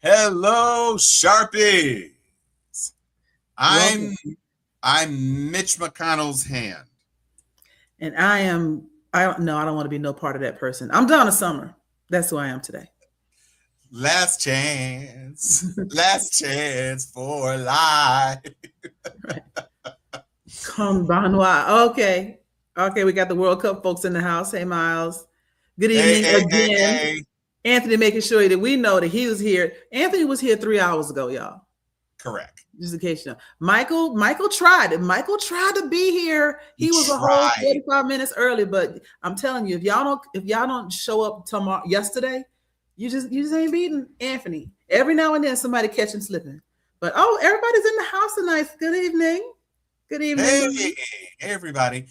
Hello, Sharpies. Welcome. I'm Mitch McConnell's hand. And I don't know, I don't want to be no part of that person. I'm Donna Summer. That's who I am today. Last chance for life. Right. Come Benoit. Okay. Okay, we got the World Cup folks in the house. Hey, Miles. Good Hey, evening hey, hey, again. hey. Anthony making sure that we know that he was here. Anthony was here 3 hours ago, y'all. Correct. Just in case you know. Michael tried it. Michael tried to be here. We He was a whole tried. 45 minutes early, but I'm telling you, if y'all don't show up yesterday, you just ain't beating Anthony. Every now and then somebody catch him slipping. But everybody's in the house tonight. Good evening. Good evening. Hey, everybody.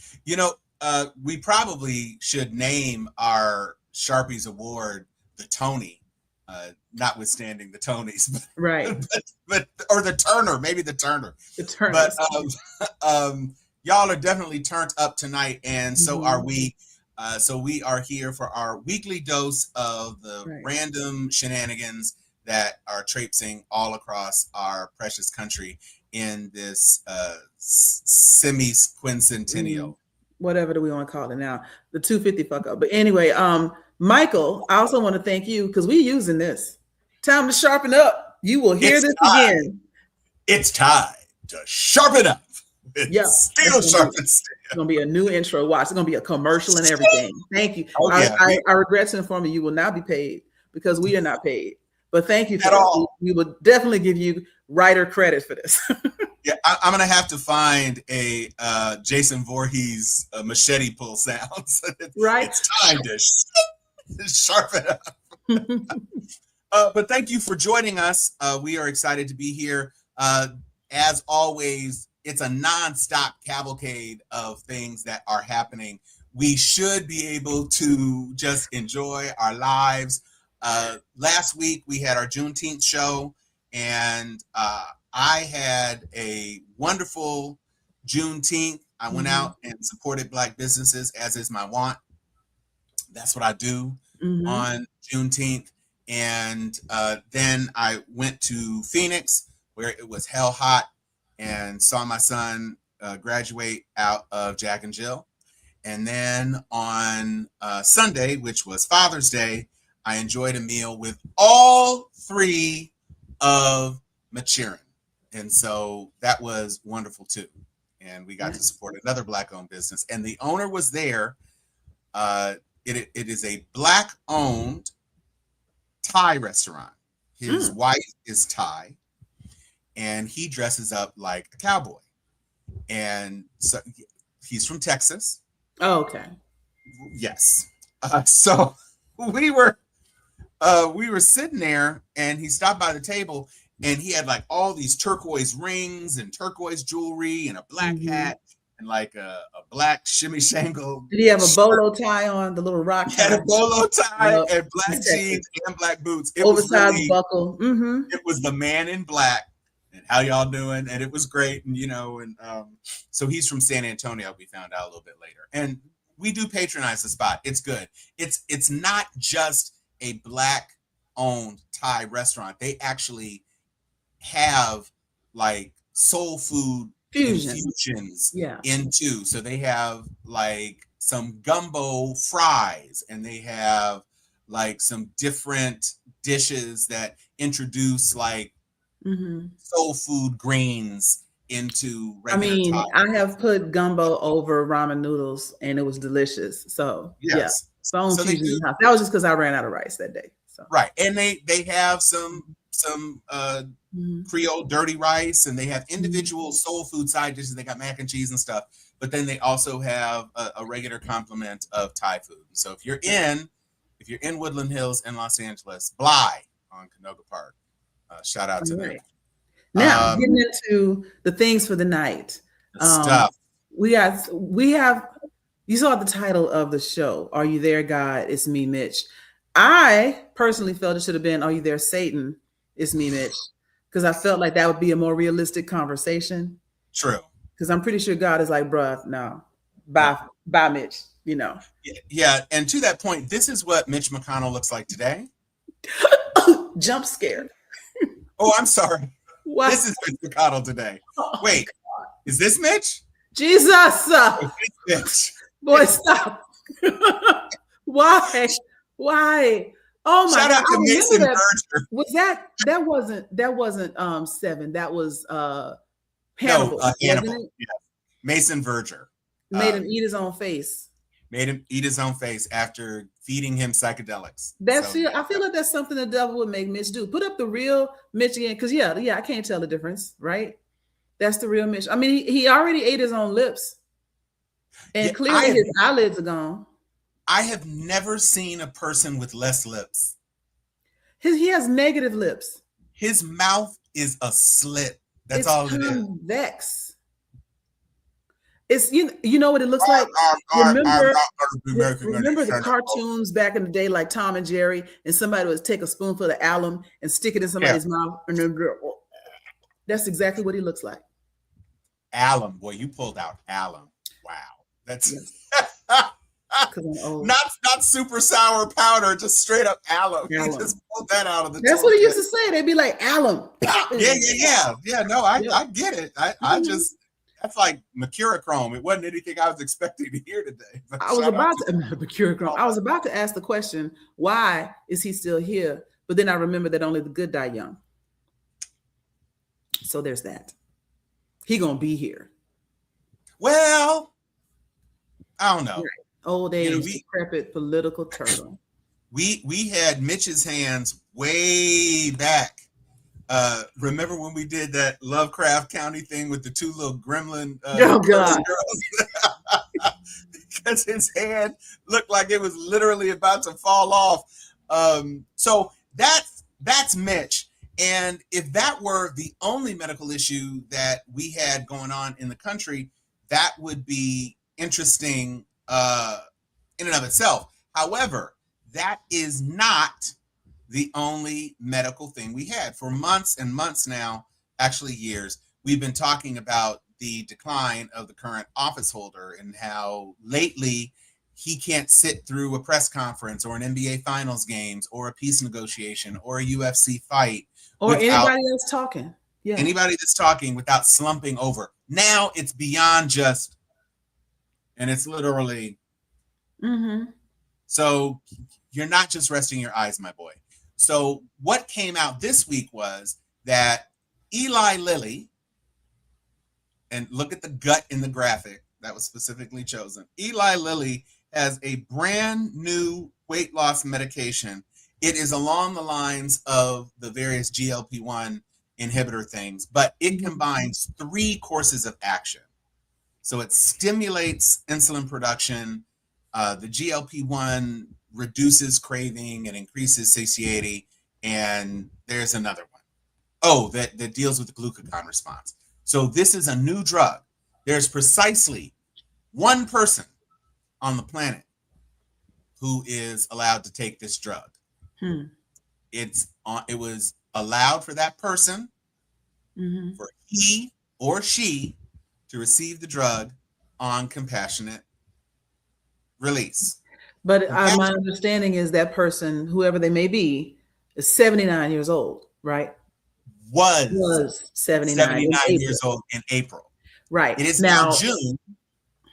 We probably should name our Sharpies Award the Tony, notwithstanding the Tonys, Right. or the Turner, maybe the Turner. The turn. But y'all are definitely turned up tonight, and so are we. So we are here for our weekly dose of the random shenanigans that are traipsing all across our precious country in this semi-quincentennial. Whatever do we want to call it now? The 250 fuck up. But anyway, Michael, I also want to thank you because we're using this. Time to sharpen up. You will hear this again. It's time to sharpen up. Yeah. Still sharpen. It's gonna be a new intro. Watch. It's gonna be a commercial and everything. Thank you. Oh, yeah. I regret to inform you will not be paid because we are not paid. But thank you for At all. We will definitely give you writer credit for this. Yeah, I'm gonna have to find a Jason Voorhees machete pull sound. Right. It's time to sharpen up. But thank you for joining us. We are excited to be here. As always, it's a nonstop cavalcade of things that are happening. We should be able to just enjoy our lives. Last week we had our Juneteenth show, and I had a wonderful Juneteenth. I went out and supported Black businesses, as is my wont. That's what I do on Juneteenth. And then I went to Phoenix, where it was hell hot, and saw my son graduate out of Jack and Jill. And then on Sunday, which was Father's Day, I enjoyed a meal with all three of Machirin. And so that was wonderful too. And we got to support another Black-owned business. And the owner was there. It is a Black-owned Thai restaurant. His wife is Thai, and he dresses up like a cowboy. And so he's from Texas. Oh, okay. Yes. So we were sitting there, and he stopped by the table, and he had like all these turquoise rings and turquoise jewelry and a black hat and like a black shimmy shangle. Did he have a bolo tie on, the little rock? He had a bolo tie and black jeans and black boots. It oversized was really, buckle. It was the man in black. And how y'all doing? And it was great. And so he's from San Antonio. We found out a little bit later, and we do patronize the spot. It's good. It's not just a Black-owned Thai restaurant. They actually have like soul food infusions into. So they have like some gumbo fries, and they have like some different dishes that introduce like soul food greens into regular Thai. I have put gumbo over ramen noodles, and it was delicious. So yes. So that was just because I ran out of rice that day. So. Right, and they have some Creole dirty rice, and they have individual soul food side dishes. They got mac and cheese and stuff, but then they also have a regular complement of Thai food. So if you're in Woodland Hills in Los Angeles, Bly on Canoga Park, shout out to them. Now getting into the things for the night. Stuff. We have. You saw the title of the show. Are you there, God? It's me, Mitch. I personally felt it should have been, Are you there, Satan? It's me, Mitch. Because I felt like that would be a more realistic conversation. True. Because I'm pretty sure God is like, bruh, no. Bye, Mitch. Yeah. And to that point, this is what Mitch McConnell looks like today. Jump scared. Oh, I'm sorry. What? This is Mitch McConnell today. Oh, Wait, is this Mitch? Jesus. Is this Mitch? Boy, stop. Why? Why? Oh my Shout God. out to I Mason remember that. Berger. Was that wasn't Seven. That was No, Hannibal, wasn't Hannibal. it? Yes. Mason Verger. Made him eat his own face. Made him eat his own face after feeding him psychedelics. That's So, I feel like that's something the devil would make Mitch do. Put up the real Mitch again, because yeah, I can't tell the difference, right? That's the real Mitch. I mean, he already ate his own lips, and yeah, clearly his eyelids are gone. I have never seen a person with less lips. He has negative lips. His mouth is a slit. That's It's all it is. convex. It's you know what it looks like. Remember the cartoons back in the day, like Tom and Jerry, and somebody would take a spoonful of alum and stick it in somebody's mouth, and then, that's exactly what he looks like. Alum, boy, you pulled out alum. Wow, that's not super sour powder, just straight up alum. He just pulled that out of the. That's what he used to say. They'd be like alum. Yeah. No, I get it. I just. That's like mercurochrome. It wasn't anything I was expecting to hear today. I was about to ask the question, why is he still here? But then I remember that only the good die young. So there's that. He gonna be here. Well, I don't know. Right. Old age, decrepit political turtle. We had Mitch's hands way back. Remember when we did that Lovecraft County thing with the two little gremlin girls? Because his hand looked like it was literally about to fall off. So that's Mitch. And if that were the only medical issue that we had going on in the country, that would be interesting in and of itself. However, that is not the only medical thing we had. For months and months now, actually years, we've been talking about the decline of the current office holder and how lately he can't sit through a press conference or an NBA finals games or a peace negotiation or a UFC fight. Or anybody that's talking. Yeah. Anybody that's talking without slumping over. Now it's beyond just, and it's literally. So you're not just resting your eyes, my boy. So what came out this week was that Eli Lilly, and look at the gut in the graphic that was specifically chosen. Eli Lilly has a brand new weight loss medication. It is along the lines of the various GLP-1 inhibitor things, but it combines 3 courses of action. So it stimulates insulin production. The GLP-1 reduces craving and increases satiety, and there's another one. That deals with the glucagon response. So this is a new drug. There's precisely one person on the planet who is allowed to take this drug. It was allowed for that person, for he or she to receive the drug on compassionate release. But my understanding is that person, whoever they may be, is 79 years old, right? Was 79 years old in April. Right. It is now June,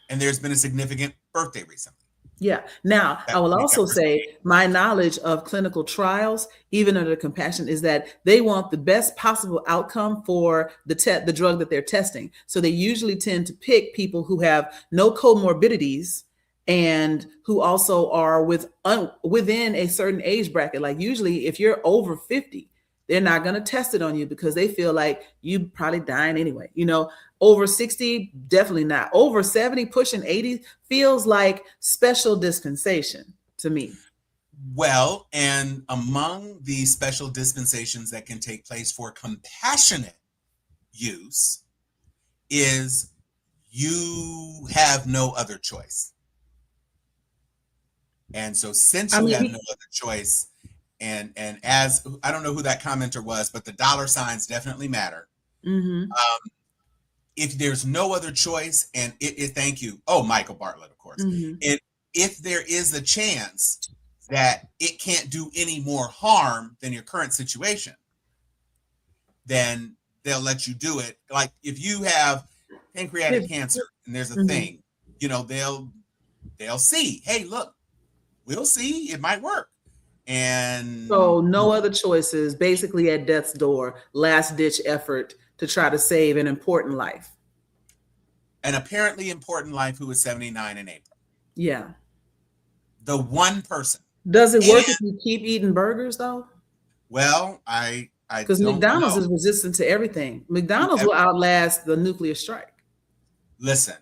and there's been a significant birthday recently. Yeah. Now, I will also say my knowledge of clinical trials, even under compassion, is that they want the best possible outcome for the drug that they're testing. So they usually tend to pick people who have no comorbidities and who also are within a certain age bracket. Like usually if you're over 50, they're not going to test it on you because they feel like you probably dying anyway. Over 60, definitely not. Over 70, pushing 80 feels like special dispensation to me. Well, and among the special dispensations that can take place for compassionate use is you have no other choice. And so since you have no other choice, and as I don't know who that commenter was, but the dollar signs definitely matter. If there's no other choice, and thank you. Oh, Michael Bartlett, of course. And if there is a chance that it can't do any more harm than your current situation, then they'll let you do it. Like if you have pancreatic cancer and there's a thing, you know, they'll see, hey, look, we'll see, it might work. And so no other choices, basically at death's door, last ditch effort to try to save an important life. An apparently important life who was 79 in April. Yeah. The one person. Does it work if you keep eating burgers though? Well, I because don't McDonald's know. is resistant to everything. McDonald's will outlast the nuclear strike. Listen,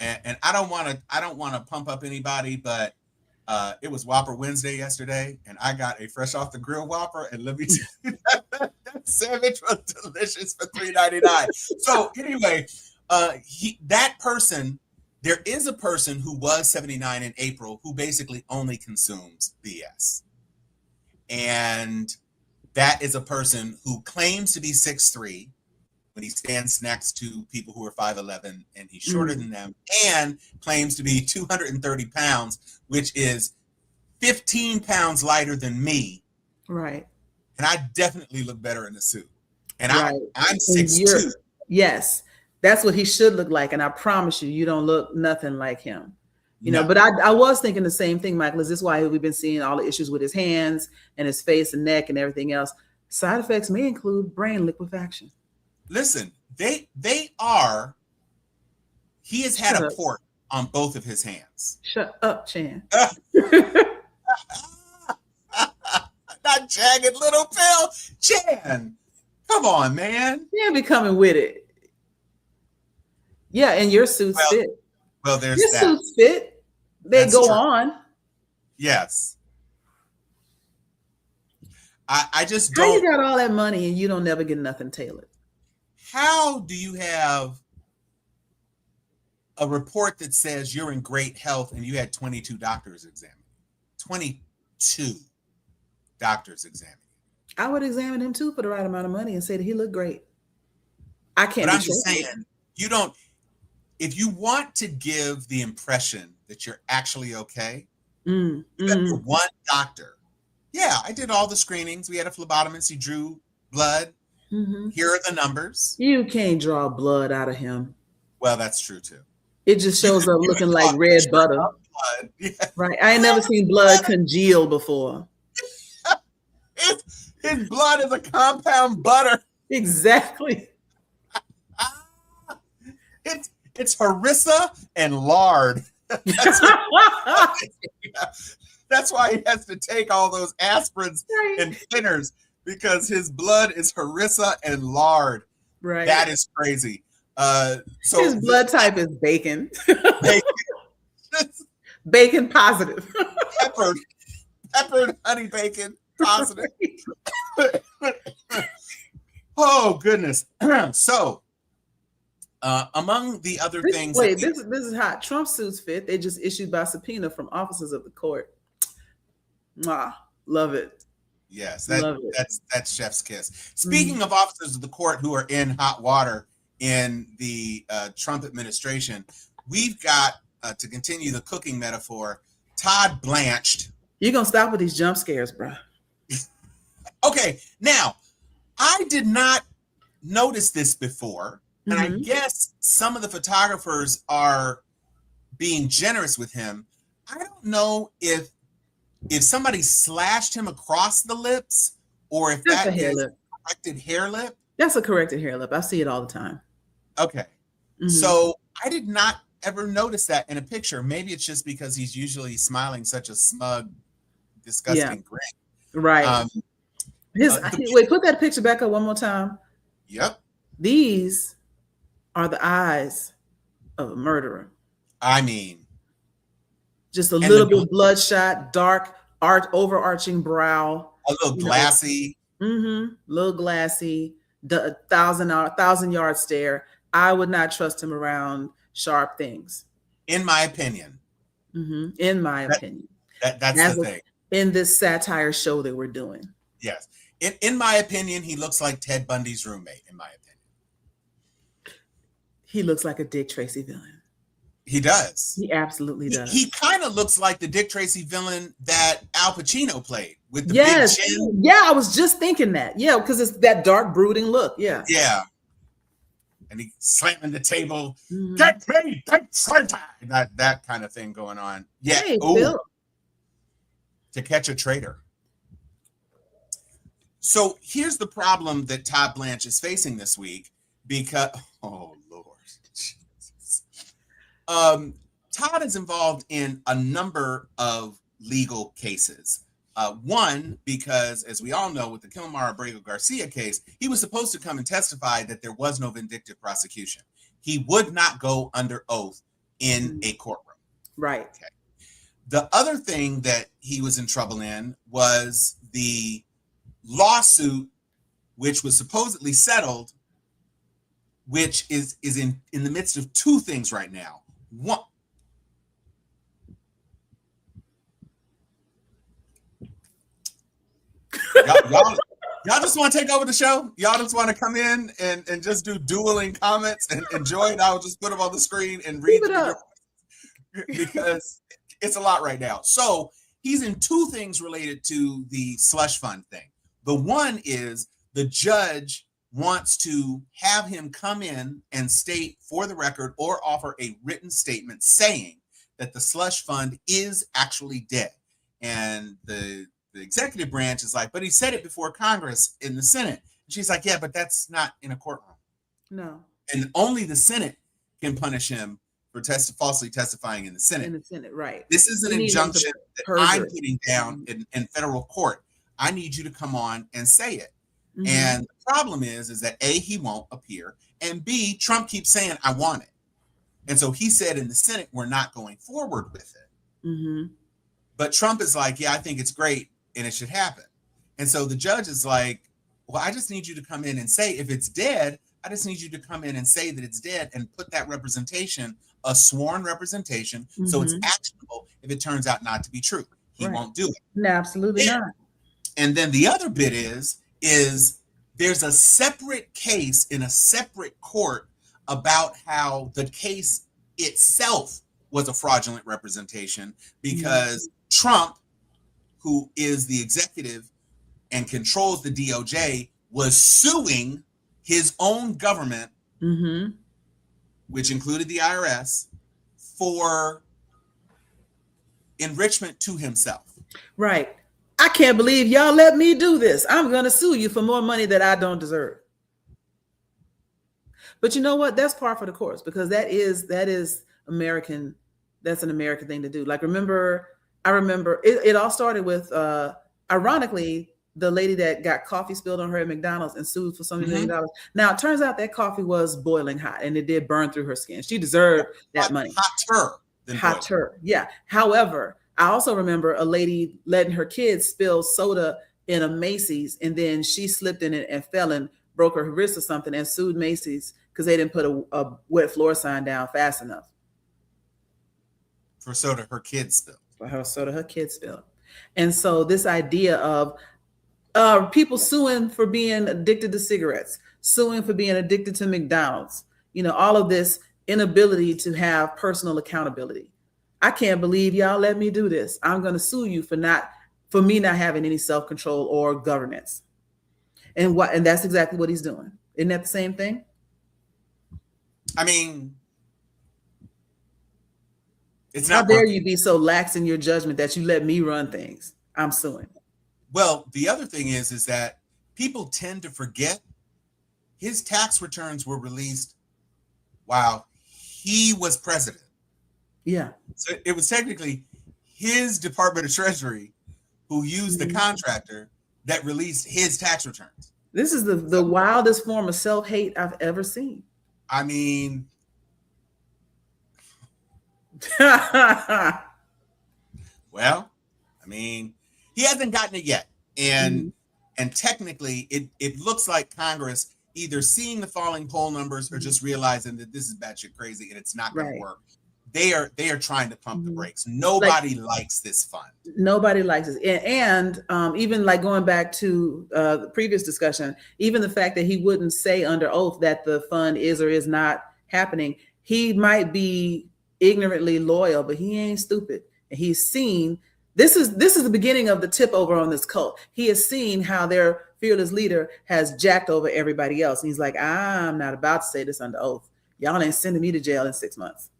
and I don't want to pump up anybody, but it was Whopper Wednesday yesterday, and I got a fresh off the grill Whopper, and let me tell you, that sandwich was delicious for $3.99. So anyway, there is a person who was 79 in April who basically only consumes BS, and that is a person who claims to be 6'3" when he stands next to people who are 5'11" and he's shorter than them, and claims to be 230 pounds, which is 15 pounds lighter than me. Right. And I definitely look better in the suit. And right. I'm 6'2". Yes. That's what he should look like. And I promise you, you don't look nothing like him. You know, but I was thinking the same thing, Michael. Is this why we've been seeing all the issues with his hands and his face and neck and everything else? Side effects may include brain liquefaction. Listen, they are. He has had a port on both of his hands. Shut up, Chan. Not jagged little pill, Chan. Come on, man. Yeah, be coming with it. Yeah, and your suits fit. Well, there's your that. Suits fit. They go on. Yes. I just don't. How you got all that money and you don't never get nothing tailored? How do you have a report that says you're in great health and you had 22 doctors examine you? 22 doctors examine you. I would examine him too for the right amount of money and say that he looked great. I can't. But I'm just saying, you don't. If you want to give the impression that you're actually okay, you have one doctor. Yeah, I did all the screenings. We had a phlebotomist. He drew blood. Here are the numbers. You can't draw blood out of him. Well, that's true too. It just shows up looking like red butter. Yeah. Right. I ain't never seen blood congeal before. His blood is a compound butter. Exactly. It's harissa and lard. That's why he has to take all those aspirins and thinners, because his blood is harissa and lard. Right. That is crazy. So his blood type is bacon. Bacon positive. Peppered honey bacon positive. Oh goodness. So among the other things. Wait, this is hot. Trump suits fit. They just issued by subpoena from officers of the court. Mwah, love it. Yes, that's chef's kiss. Speaking of officers of the court who are in hot water in the Trump administration, we've got to continue the cooking metaphor. Todd Blanched. You're gonna stop with these jump scares, bro. Okay, now I did not notice this before. And I guess some of the photographers are being generous with him. I don't know if somebody slashed him across the lips or if that's a corrected hair lip. That's a corrected hair lip. I see it all the time. Okay. So I did not ever notice that in a picture. Maybe it's just because he's usually smiling such a smug, disgusting grin. Right. Wait, put that picture back up one more time. Yep. These are the eyes of a murderer. I mean, just a little bit bloodshot, dark, overarching brow. A little glassy. Little glassy, the 1,000-yard stare. I would not trust him around sharp things. In my opinion. In my opinion. That's the thing. In this satire show that we're doing. Yes. In my opinion, he looks like Ted Bundy's roommate, in my opinion. He looks like a Dick Tracy villain. He does. He absolutely does. He kind of looks like the Dick Tracy villain that Al Pacino played with the yes. big chin. Yeah, I was just thinking that. Yeah, because it's that dark, brooding look. Yeah. Yeah. And he slamming the table. Mm-hmm. Get me, that kind of thing going on. Yeah. Hey, Bill. To catch a traitor. So here's the problem that Todd Blanched is facing this week because, oh Lord, Todd is involved in a number of legal cases. One, because as we all know, with the Kilmar Abrego Garcia case, he was supposed to come and testify that there was no vindictive prosecution. He would not go under oath in a courtroom. Right. Okay. The other thing that he was in trouble in was the lawsuit, which was supposedly settled, which is in the midst of two things right now. One, y'all just want to take over the show? Y'all just want to come in and just do dueling comments and enjoy it? I'll just put them on the screen and read them because it's a lot right now. So he's in two things related to the slush fund thing. The one is the judge wants to have him come in and state for the record or offer a written statement saying that the slush fund is actually dead. And the executive branch is like, but he said it before Congress in the Senate. And she's like, yeah, but that's not in a courtroom. No. And only the Senate can punish him for falsely testifying in the Senate. In the Senate, right. This is an injunction that I'm putting down in federal court. I need you to come on and say it. Mm-hmm. And the problem is that A, he won't appear, and B, Trump keeps saying, I want it. And so he said in the Senate, we're not going forward with it. Mm-hmm. But Trump is like, yeah, I think it's great and it should happen. And so the judge is like, well, I just need you to come in and say, if it's dead, I just need you to come in and say that it's dead and put that representation, a sworn representation, mm-hmm. so it's actionable if it turns out not to be true. He won't do it. No, absolutely not. And then the other bit is there's a separate case in a separate court about how the case itself was a fraudulent representation because Trump, who is the executive and controls the DOJ, was suing his own government, mm-hmm. which included the IRS, for enrichment to himself. Right. I can't believe y'all let me do this. I'm going to sue you for more money that I don't deserve. But you know what? That's par for the course because that is American. That's an American thing to do. Like, I remember it all started with, ironically, the lady that got coffee spilled on her at McDonald's and sued for so many $1 million. Now, it turns out that coffee was boiling hot and it did burn through her skin. She deserved that money. Hotter. Yeah. However, I also remember a lady letting her kids spill soda in a Macy's and then she slipped in it and fell and broke her wrist or something and sued Macy's because they didn't put a wet floor sign down fast enough. For soda her kids spilled. For her soda her kids spilled. And so this idea of people suing for being addicted to cigarettes, suing for being addicted to McDonald's, all of this inability to have personal accountability. I can't believe y'all let me do this. I'm going to sue you for me not having any self-control or governance. And that's exactly what he's doing. Isn't that the same thing? I mean, it's how not. dare you be so lax in your judgment that you let me run things? I'm suing. Well, the other thing is that people tend to forget his tax returns were released while he was president. Yeah. So it was technically his Department of Treasury who used the contractor that released his tax returns. This is the wildest form of self-hate I've ever seen. I mean, well, he hasn't gotten it yet. And technically it looks like Congress either seeing the falling poll numbers or just realizing that this is batshit crazy and it's not going to work. They are trying to pump the brakes. Nobody likes this fund. Nobody likes it. And even like going back to the previous discussion, even the fact that he wouldn't say under oath that the fund is or is not happening, he might be ignorantly loyal, but he ain't stupid. And he's seen this is the beginning of the tip over on this cult. He has seen how their fearless leader has jacked over everybody else. And he's like, I'm not about to say this under oath. Y'all ain't sending me to jail in 6 months.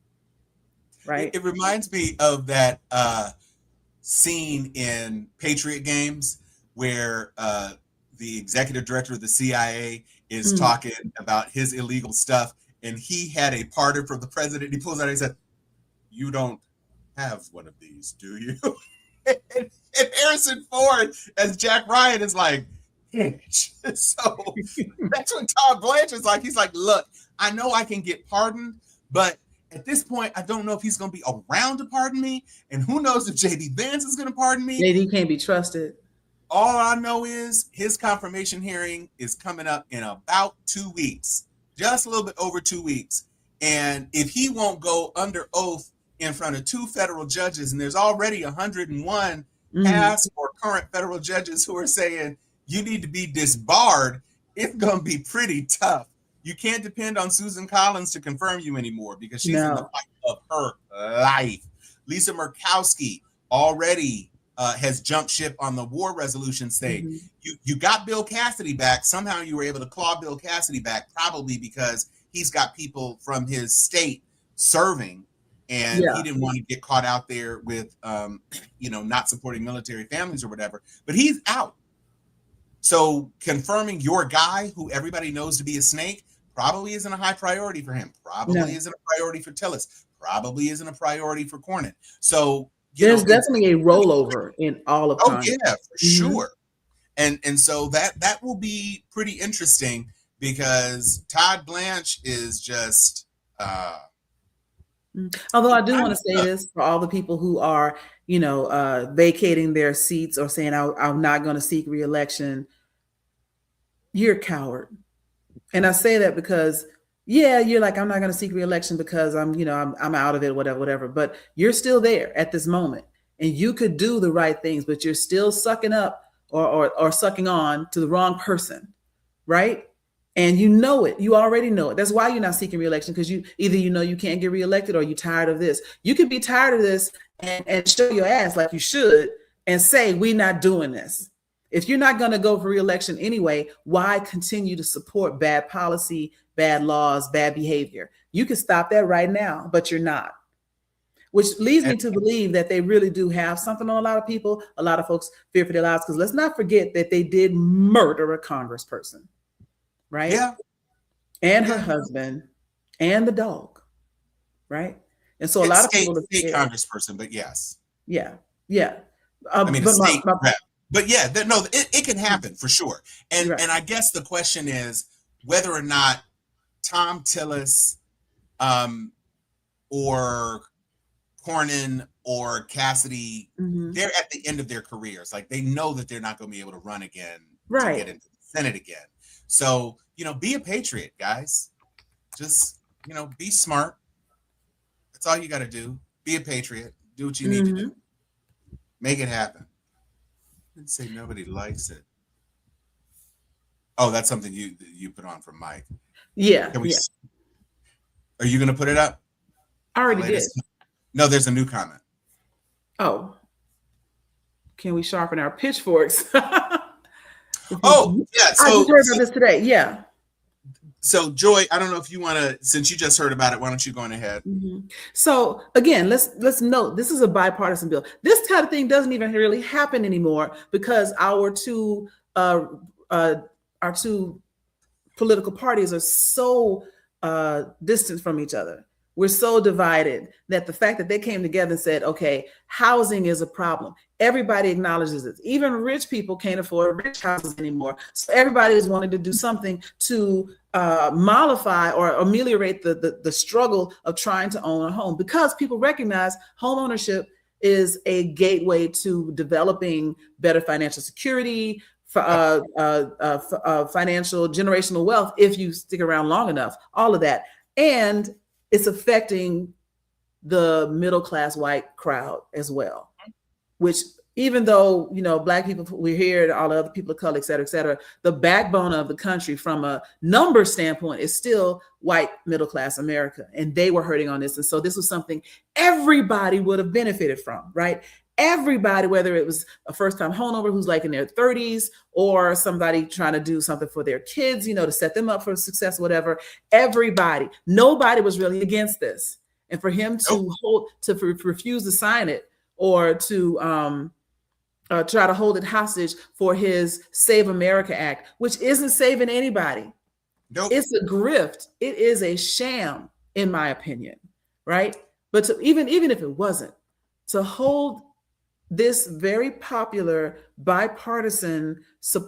Right? It reminds me of that scene in Patriot Games where the executive director of the CIA is talking about his illegal stuff, and he had a pardon from the president. He pulls out and he said, "You don't have one of these, do you?" and Harrison Ford as Jack Ryan is like, so that's what Todd Blanched is like. He's like, look, I know I can get pardoned, but at this point, I don't know if he's going to be around to pardon me, and who knows if J.D. Vance is going to pardon me. JD can't be trusted. All I know is his confirmation hearing is coming up in about 2 weeks, just a little bit over 2 weeks. And if he won't go under oath in front of 2 federal judges, and there's already 101 past or current federal judges who are saying you need to be disbarred, it's going to be pretty tough. You can't depend on Susan Collins to confirm you anymore because she's in the fight of her life. Lisa Murkowski already has jumped ship on the war resolution stage. You got Bill Cassidy back. Somehow you were able to claw Bill Cassidy back, probably because he's got people from his state serving, and he didn't want to get caught out there with, not supporting military families or whatever. But he's out. So confirming your guy, who everybody knows to be a snake, probably isn't a high priority for him. Probably isn't a priority for Tillis. Probably isn't a priority for Cornyn. So there's definitely a rollover in all of Congress. Yeah, for sure. And so that will be pretty interesting because Todd Blanched is just although I do want to say this for all the people who are, vacating their seats or saying I'm not going to seek re-election. You're a coward. And I say that because you're like, I'm not going to seek re-election because I'm out of it, whatever. But you're still there at this moment, and you could do the right things, but you're still sucking up or sucking on to the wrong person, right? And you know it. You already know it. That's why you're not seeking re-election, because you can't get reelected or you're tired of this. You could be tired of this and show your ass like you should and say, we're not doing this. If you're not going to go for re-election anyway, why continue to support bad policy, bad laws, bad behavior? You can stop that right now, but you're not. Which leads me to believe that they really do have something on a lot of people. A lot of folks fear for their lives, because let's not forget that they did murder a congressperson, right? Yeah. And her husband and the dog, right? And so a lot of people are state congressperson, but yes. Yeah. State rep. But it can happen for sure. And I guess the question is whether or not Tom Tillis or Cornyn or Cassidy, they're at the end of their careers. Like, they know that they're not going to be able to run again to get into the Senate again. So, be a patriot, guys. Just, be smart. That's all you got to do. Be a patriot. Do what you need to do. Make it happen. Didn't say nobody likes it. Oh, that's something you put on from Mike. Yeah. Are you going to put it up? I already did. No, there's a new comment. Oh. Can we sharpen our pitchforks? Oh, yeah. So, I just heard about this today. Yeah. So, Joy, I don't know if you want to, since you just heard about it, why don't you go on ahead? So, again, let's note, this is a bipartisan bill. This kind of thing doesn't even really happen anymore because our two political parties are so distant from each other. We're so divided that the fact that they came together and said, okay, housing is a problem. Everybody acknowledges it. Even rich people can't afford rich houses anymore. So everybody is wanting to do something to mollify or ameliorate the struggle of trying to own a home, because people recognize home ownership is a gateway to developing better financial security, financial generational wealth if you stick around long enough, all of that. And it's affecting the middle class white crowd as well, which even though, Black people, we're here, all the other people of color, et cetera, the backbone of the country from a number standpoint is still white middle class America. And they were hurting on this. And so this was something everybody would have benefited from, right? Everybody, whether it was a first-time homeowner who's like in their 30s or somebody trying to do something for their kids, to set them up for success, whatever, everybody, nobody was really against this. And for him to refuse to sign it or to try to hold it hostage for his Save America Act, which isn't saving anybody. Nope. It's a grift. It is a sham, in my opinion, right? But even if it wasn't, to hold this very popular, bipartisan,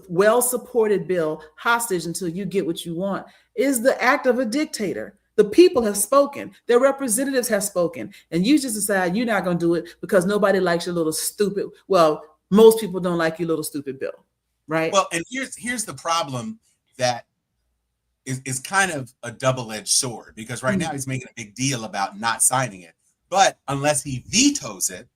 well-supported bill hostage until you get what you want is the act of a dictator. The people have spoken. Their representatives have spoken. And you just decide you're not going to do it because nobody likes your little stupid, well, most people don't like your little stupid bill, right? Well, and here's the problem that is kind of a double-edged sword, because right now he's making a big deal about not signing it. But unless he vetoes it,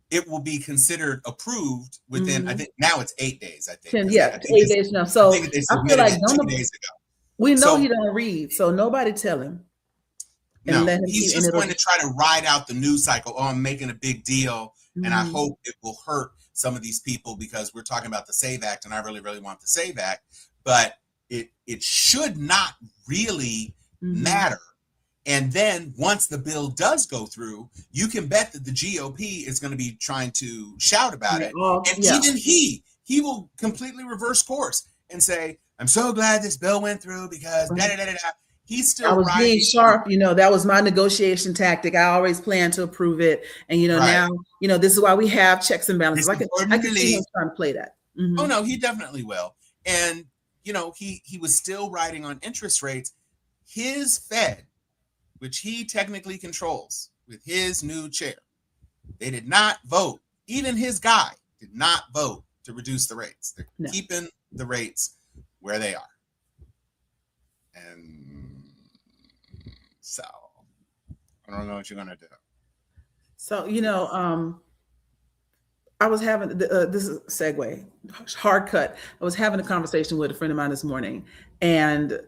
it will be considered approved within, I think now it's 8 days, I think. 8 days now. So I feel like 2 days ago. We know he don't read, so nobody tell him. No, he's just going to try to ride out the news cycle. Oh, I'm making a big deal, and I hope it will hurt some of these people because we're talking about the SAVE Act, and I really, really want the SAVE Act. But it should not really matter. And then once the bill does go through, you can bet that the GOP is going to be trying to shout about it. And even he will completely reverse course and say, I'm so glad this bill went through because he's still I was being sharp, that was my negotiation tactic. I always plan to approve it. And, now, this is why we have checks and balances. I can see him trying to play that. Oh, no, he definitely will. And, he was still riding on interest rates. His Fed, which he technically controls with his new chair, they did not vote. Even his guy did not vote to reduce the rates. They're keeping the rates where they are. And so I don't know what you're going to do. So, I was having, this is a segue, hard cut. I was having a conversation with a friend of mine this morning, and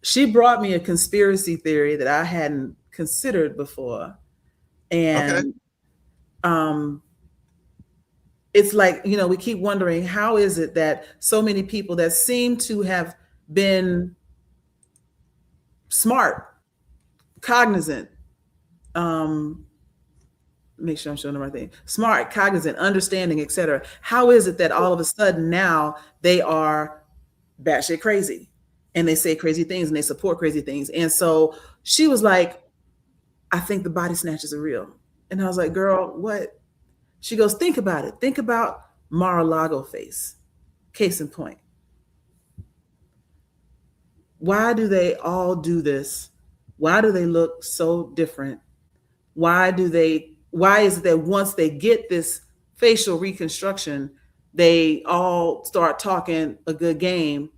she brought me a conspiracy theory that I hadn't considered before. And it's like, we keep wondering, how is it that so many people that seem to have been smart, cognizant, make sure I'm showing the right thing, smart, cognizant, understanding, etc. How is it that all of a sudden now they are batshit crazy and they say crazy things and they support crazy things? And so she was like, I think the body snatchers are real. And I was like, girl, what? She goes, think about it. Think about Mar-a-Lago face. Case in point. Why do they all do this? Why do they look so different? Why is it that once they get this facial reconstruction, they all start talking a good game?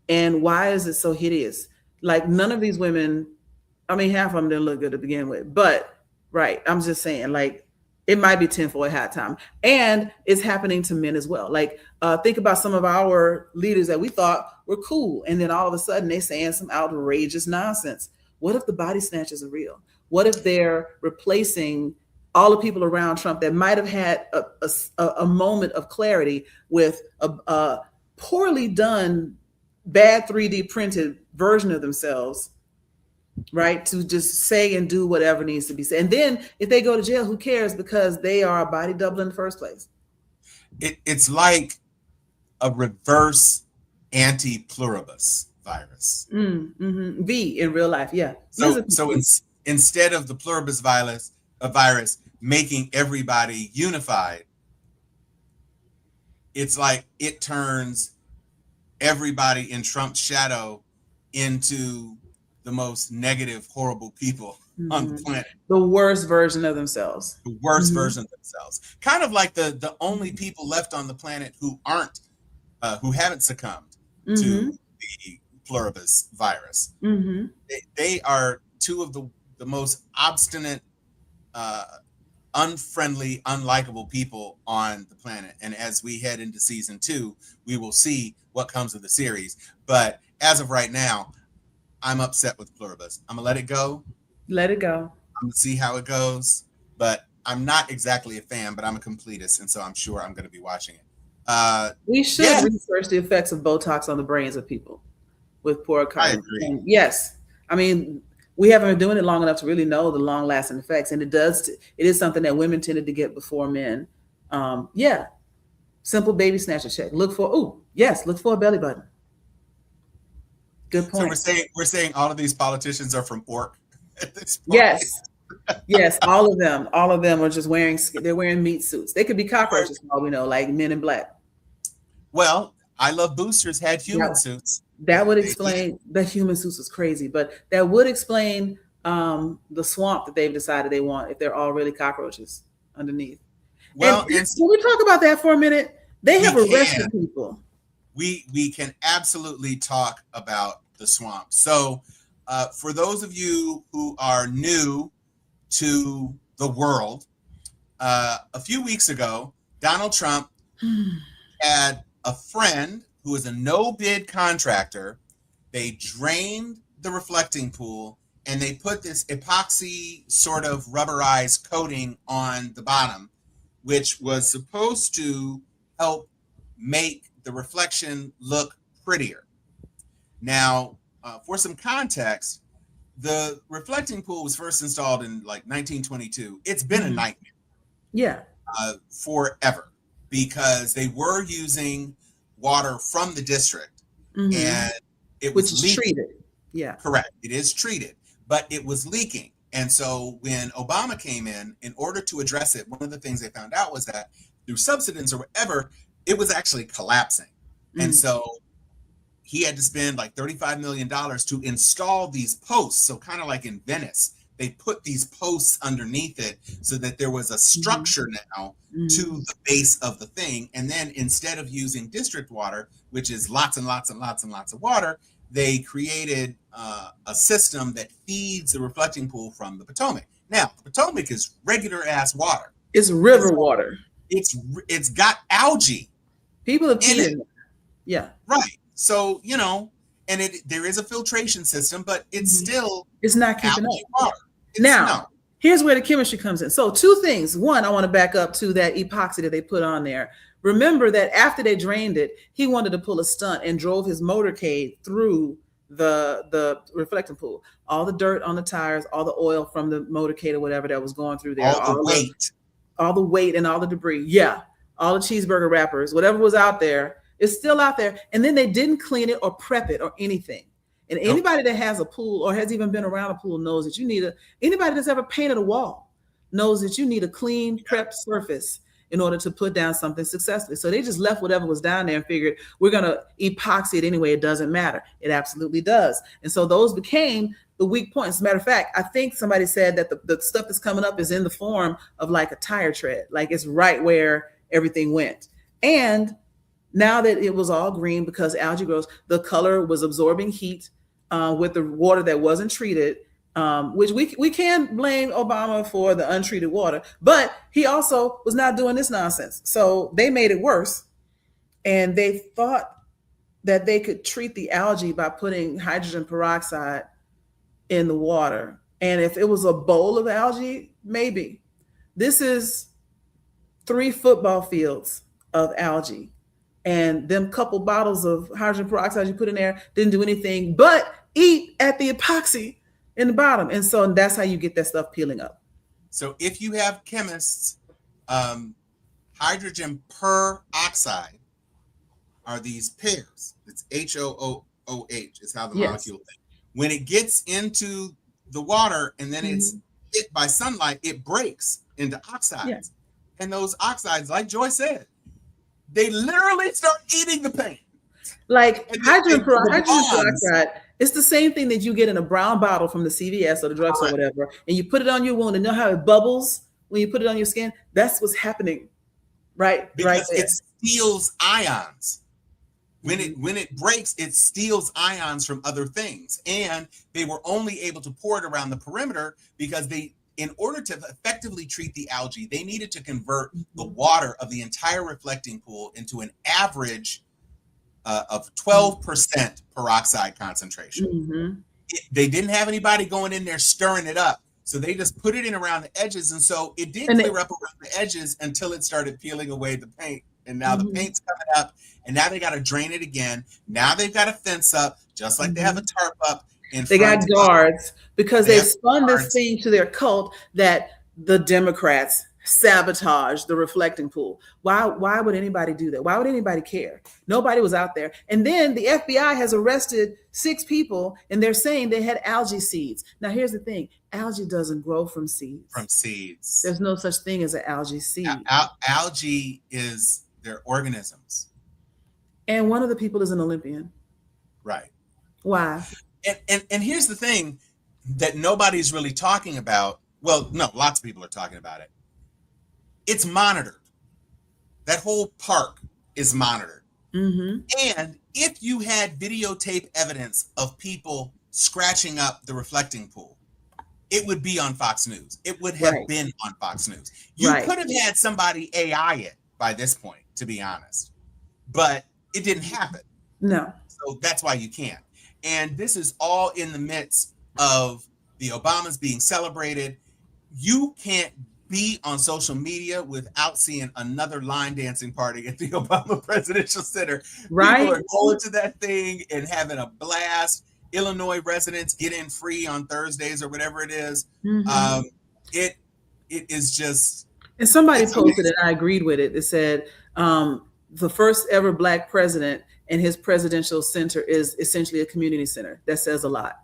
And why is it so hideous? Like, none of these women, half of them didn't look good to begin with, but right. I'm just saying, like, it might be tinfoil hat time. And it's happening to men as well. Like, think about some of our leaders that we thought were cool. And then all of a sudden they're saying some outrageous nonsense. What if the body snatchers are real? What if they're replacing all the people around Trump that might have had a moment of clarity with a poorly done, bad 3D printed version of themselves, right? To just say and do whatever needs to be said. And then if they go to jail, who cares? Because they are a body double in the first place. It's like a reverse anti-pluribus virus. V in real life, yeah. So instead of the pluribus virus making everybody unified, it's like it turns everybody in Trump's shadow into the most negative, horrible people on the planet. The worst version of themselves. The worst version of themselves. Kind of like the only people left on the planet who haven't succumbed to the pluribus virus. They are two of the most obstinate unfriendly, unlikable people on the planet. And as we head into season 2, we will see what comes of the series. But as of right now, I'm upset with Pluribus. I'm gonna let it go. Let it go. I'm gonna see how it goes. But I'm not exactly a fan, but I'm a completist, and so I'm sure I'm gonna be watching it. We should Yeah, research the effects of Botox on the brains of people with poor I cotton. agree. And yes, I mean, we haven't been doing it long enough to really know the long lasting effects. And it is something that women tended to get before men. Yeah, simple baby snatcher check. Look for a belly button. Good So point. we're saying all of these politicians are from Orc at this point. Yes. Yes, all of them. All of them are just they're wearing meat suits. They could be cockroaches, for all we know, like Men in Black. Well, I Love Boosters had human Yeah. suits. That would They did. explain the human suits was crazy, but that would explain the swamp that they've decided they want if they're all really cockroaches underneath. Well, And can we talk about that for a minute? They have arrested people. We can absolutely talk about the swamp. So, for those of you who are new to the world, a few weeks ago, Donald Trump had a friend who is a no-bid contractor. They drained the reflecting pool and they put this epoxy sort of rubberized coating on the bottom, which was supposed to help make the reflection look prettier. Now, for some context, the reflecting pool was first installed in like 1922. It's been a nightmare. Yeah. Forever, because they were using water from the district, and it was which is treated. Yeah. Correct. It is treated, but it was leaking. And so when Obama came in order to address it, one of the things they found out was that through subsidence or whatever, it was actually collapsing. And so he had to spend like $35 million to install these posts. So kind of like in Venice, they put these posts underneath it so that there was a structure now to the base of the thing. And then instead of using district water, which is lots and lots and lots and lots of water, they created a system that feeds the reflecting pool from the Potomac. Now, the Potomac is regular ass water. It's river water. It's got algae. People have seen it. Yeah. Right. So, and there is a filtration system, but it's not keeping up. Water. Now, here's where the chemistry comes in. So 2 things. One, I want to back up to that epoxy that they put on there. Remember that after they drained it, he wanted to pull a stunt and drove his motorcade through the reflecting pool. All the dirt on the tires, all the oil from the motorcade or whatever that was going through there. All the weight and all the debris. Yeah. All the cheeseburger wrappers, whatever was out there, is still out there. And then they didn't clean it or prep it or anything. And anybody that has a pool or has even been around a pool knows that you need anybody that's ever painted a wall knows that you need a clean, prepped surface in order to put down something successfully. So they just left whatever was down there and figured we're going to epoxy it anyway. It doesn't matter. It absolutely does. And so those became the weak points. As a matter of fact, I think somebody said that the stuff that's coming up is in the form of like a tire tread, like it's right where everything went. And now that it was all green because algae grows, the color was absorbing heat with the water that wasn't treated, which we can blame Obama for the untreated water, but he also was not doing this nonsense. So they made it worse. And they thought that they could treat the algae by putting hydrogen peroxide in the water. And if it was a bowl of algae, maybe. This is 3 football fields of algae. And them couple bottles of hydrogen peroxide you put in there didn't do anything but eat at the epoxy in the bottom. And so that's how you get that stuff peeling up. So if you have chemists, hydrogen peroxide are these pairs. It's HOOH is how the molecule thing. When it gets into the water and then it's hit by sunlight, it breaks into oxides. Yeah. And those oxides, like Joy said, they literally start eating the paint. Like hydrogen peroxide, it's the same thing that you get in a brown bottle from the CVS or the drugstore or whatever, and you put it on your wound and you know how it bubbles when you put it on your skin? That's what's happening, right? Because it steals ions. When it breaks, it steals ions from other things. And they were only able to pour it around the perimeter because in order to effectively treat the algae, they needed to convert the water of the entire reflecting pool into an average of 12% peroxide concentration. Mm-hmm. They didn't have anybody going in there stirring it up. So they just put it in around the edges. And so it did clear up around the edges until it started peeling away the paint. And now the paint's coming up, and now they got to drain it again. Now they've got a fence up, just like they have a tarp up. They got guards because they've spun this thing to their cult that the Democrats sabotage the reflecting pool. Why would anybody do that? Why would anybody care? Nobody was out there. And then the FBI has arrested 6 people, and they're saying they had algae seeds. Now, here's the thing. Algae doesn't grow from seeds. From seeds. There's no such thing as an algae seed. Algae is their organisms. And one of the people is an Olympian. Right. Why? And here's the thing that nobody's really talking about. Well, no, lots of people are talking about it. It's monitored. That whole park is monitored. Mm-hmm. And if you had videotape evidence of people scratching up the reflecting pool, it would be on Fox News. It would have been on Fox News. You could have had somebody AI it by this point, to be honest. But it didn't happen. No. So that's why you can't. And this is all in the midst of the Obamas being celebrated. You can't be on social media without seeing another line dancing party at the Obama Presidential Center. Right. People are going to that thing and having a blast. Illinois residents get in free on Thursdays or whatever it is. Mm-hmm. It is just. And somebody posted it, and I agreed with it. It said the first ever Black president and his presidential center is essentially a community center. That says a lot.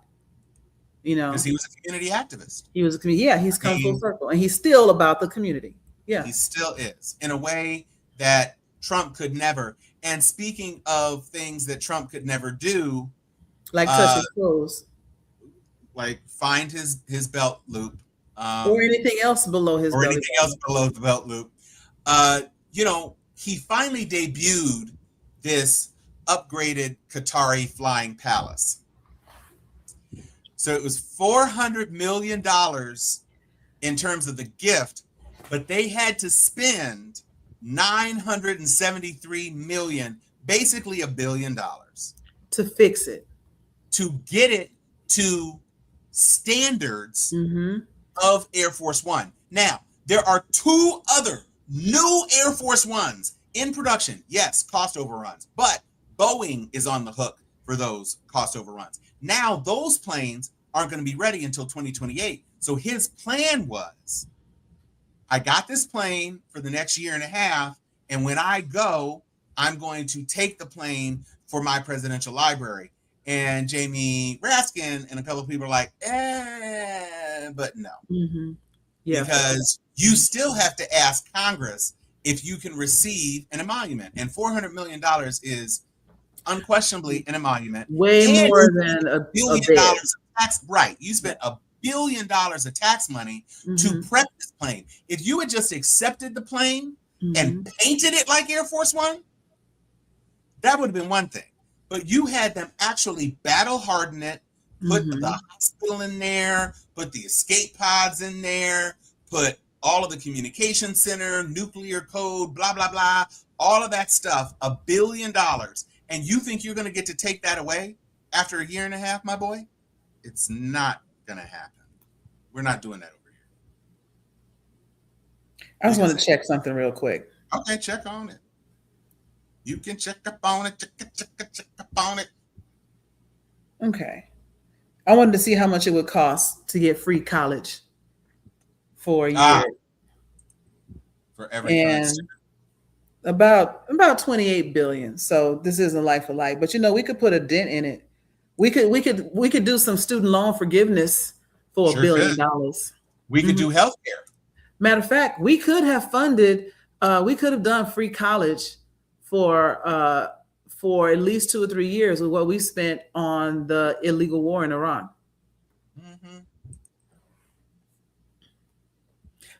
You know, because he was a community activist. He was a community. Yeah, he's come full circle, and he's still about the community. Yeah, he still is, in a way that Trump could never. And speaking of things that Trump could never do, like touch his clothes, like find his belt loop, or anything else below his, or anything else below the belt loop. You know, he finally debuted this upgraded Qatari flying palace. So it was $400 million in terms of the gift, but they had to spend $973 million, basically $1 billion, to fix it, to get it to standards of Air Force One. Now, there are 2 other new Air Force Ones in production. Yes, cost overruns, but Boeing is on the hook for those cost overruns. Now, those planes aren't going to be ready until 2028. So his plan was, I got this plane for the next year and a half, and when I go, I'm going to take the plane for my presidential library. And Jamie Raskin and a couple of people are like, but no. Mm-hmm. Yeah. Because you still have to ask Congress if you can receive an emolument. And $400 million is unquestionably an emolument. Way more than a $1 billion of tax. Right. You spent $1 billion of tax money to prep this plane. If you had just accepted the plane and painted it like Air Force One, that would have been one thing. But you had them actually battle harden it, put the hospital in there, put the escape pods in there, put all of the communication center, nuclear code, blah, blah, blah, all of that stuff, $1 billion. And you think you're going to get to take that away after a year and a half, my boy? It's not going to happen. We're not doing that over here. I just want to check something real quick. Okay, check on it. You can check up on it, check up on it. Okay. I wanted to see how much it would cost to get free college for a year. For every and about 28 billion. So this isn't life for life, but you know, we could put a dent in it. We could do some student loan forgiveness for $1 billion. We could do healthcare. Matter of fact, we could have funded. We could have done free college for at least 2 or 3 years with what we spent on the illegal war in Iran.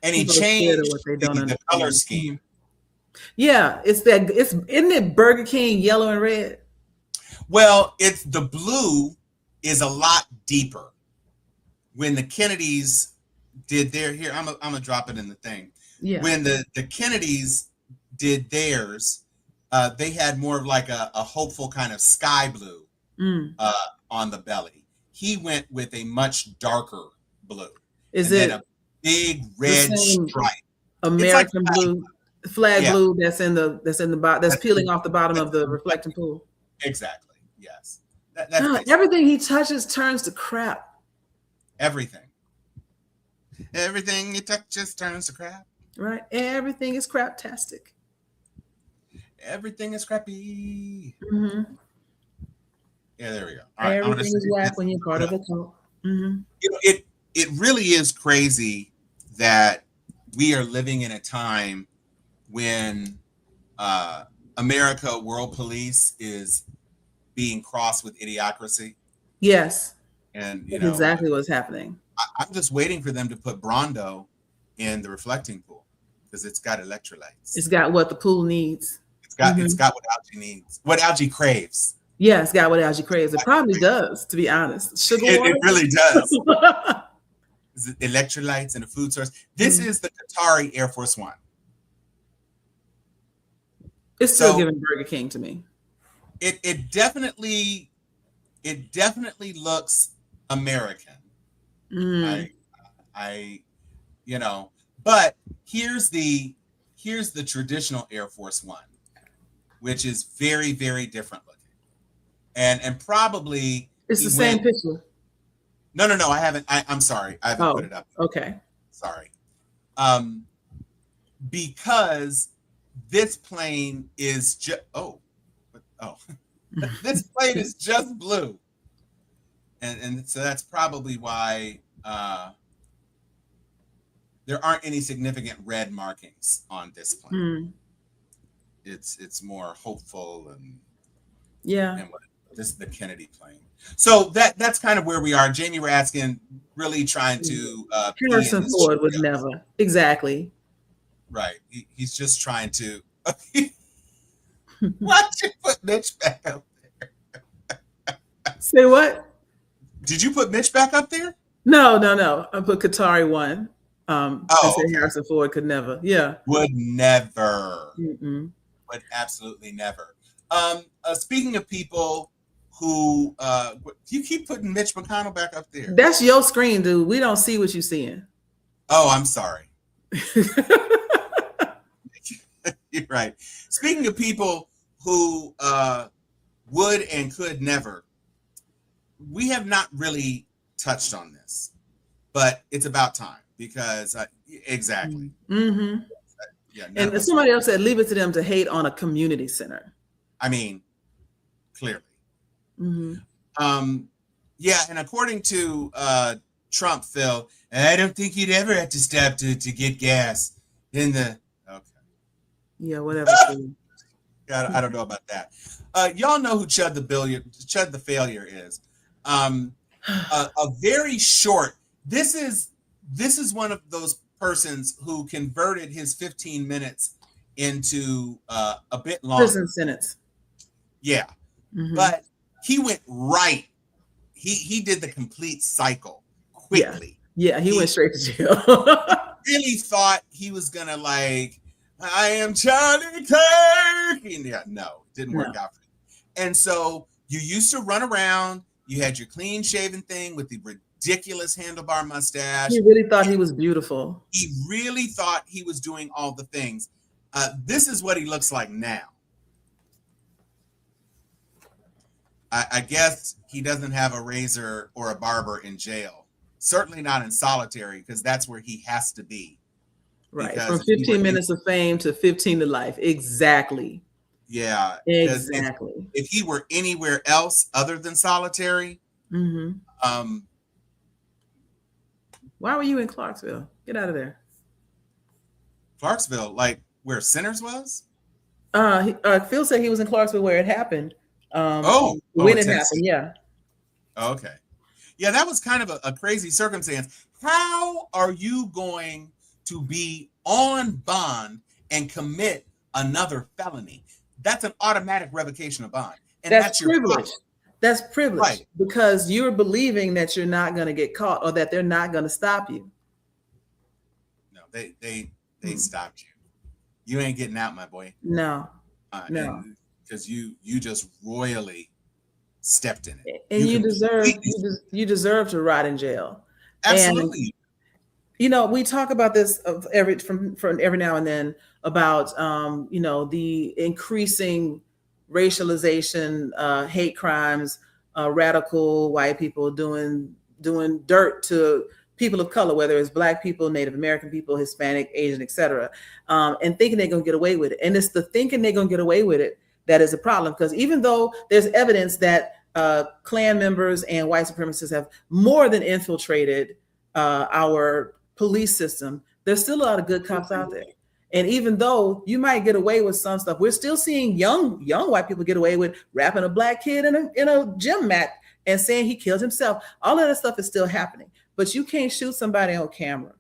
And he changed the color scheme. Yeah, isn't it Burger King yellow and red? Well, it's the blue is a lot deeper. When the Kennedys did their here. I'm gonna drop it in the thing. Yeah. When the Kennedys did theirs, they had more of like a hopeful kind of sky blue on the belly. He went with a much darker blue. Is and it then a big the red same stripe? American blue, flag Yeah. blue that's in the bottom, that's peeling off the bottom of the reflecting pool? Exactly. Yes. That's everything he touches turns to crap. everything. Everything he touches turns to crap. Right. Everything is craptastic. Everything is crappy. Mm-hmm. Yeah, there we go. All right, everything is whack when you're part of a cult. Mm-hmm. It really is crazy that we are living in a time when America World Police is being crossed with idiocracy. Yes. And that's exactly what's happening. I'm just waiting for them to put Brondo in the reflecting pool because it's got electrolytes. It's got what the pool needs. It's got what algae needs, what algae craves. Yeah, it's got what algae craves. It probably does, to be honest. Sugar water? It really does. Is it electrolytes and a food source? This is the Qatari Air Force One. It's still giving Burger King to me. It definitely looks American. I but here's the traditional Air Force One, which is very, very different looking. And probably it's the same picture. No, I haven't. I'm sorry. I haven't put it up. Okay. Sorry. Because this plane is just this plane is just blue. And so that's probably why there aren't any significant red markings on this plane. It's more hopeful and this is the Kennedy plane. So that's kind of where we are. Jamie Raskin really trying to Harrison Ford would never. Exactly. Right. He's just trying to why'd you put Mitch back up there? Say what? Did you put Mitch back up there? No. I put Qatari One. Harrison Ford could never. Yeah. Would never. Would absolutely never. Speaking of people who you keep putting Mitch McConnell back up there. That's your screen, dude. We don't see what you're seeing. Oh, I'm sorry. You're right. Speaking of people who would and could never, we have not really touched on this, but it's about time because exactly. Yeah, and somebody else said, leave it to them to hate on a community center. I mean, clearly. Yeah, and according to Trump, Phil, I don't think you'd ever have to stop to get gas in the. Okay. Yeah, whatever. I don't know about that. Y'all know who Chud the Failure is. A very short. This is one of those persons who converted his 15 minutes into a bit longer. Prison sentence. Yeah, but he went right. He did the complete cycle quickly. Yeah, he went straight to jail. Really thought he was gonna I am Charlie Kirk. And yeah, no, didn't work out for him. And so you used to run around. You had your clean shaven thing with the ridiculous handlebar mustache. He really thought he was beautiful. He really thought he was doing all the things. This is what he looks like now. I guess he doesn't have a razor or a barber in jail. Certainly not in solitary, because that's where he has to be. Right. From 15 minutes of fame to 15 to life. Exactly. Yeah. Exactly. If he were anywhere else other than solitary, why were you in Clarksville? Get out of there. Clarksville, like where Sinners was? Phil said he was in Clarksville where it happened. When it happened, yeah. Okay. Yeah, that was kind of a crazy circumstance. How are you going to be on bond and commit another felony? That's an automatic revocation of bond. And that's your privilege. problem. That's privilege, right? Because you're believing that you're not going to get caught or that they're not going to stop you. They stopped you. You ain't getting out, my boy. No, no. Because you just royally stepped in it. And you deserve to rot in jail. Absolutely. And we talk about this from every now and then about the increasing racialization, hate crimes, radical white people doing dirt to people of color, whether it's Black people, Native American people, Hispanic, Asian, etc., and thinking they're going to get away with it. And it's the thinking they're going to get away with it that is a problem, because even though there's evidence that Klan members and white supremacists have more than infiltrated our police system, there's still a lot of good cops out there. And even though you might get away with some stuff, we're still seeing young white people get away with wrapping a Black kid in a gym mat and saying he killed himself. All of that stuff is still happening, but you can't shoot somebody on camera.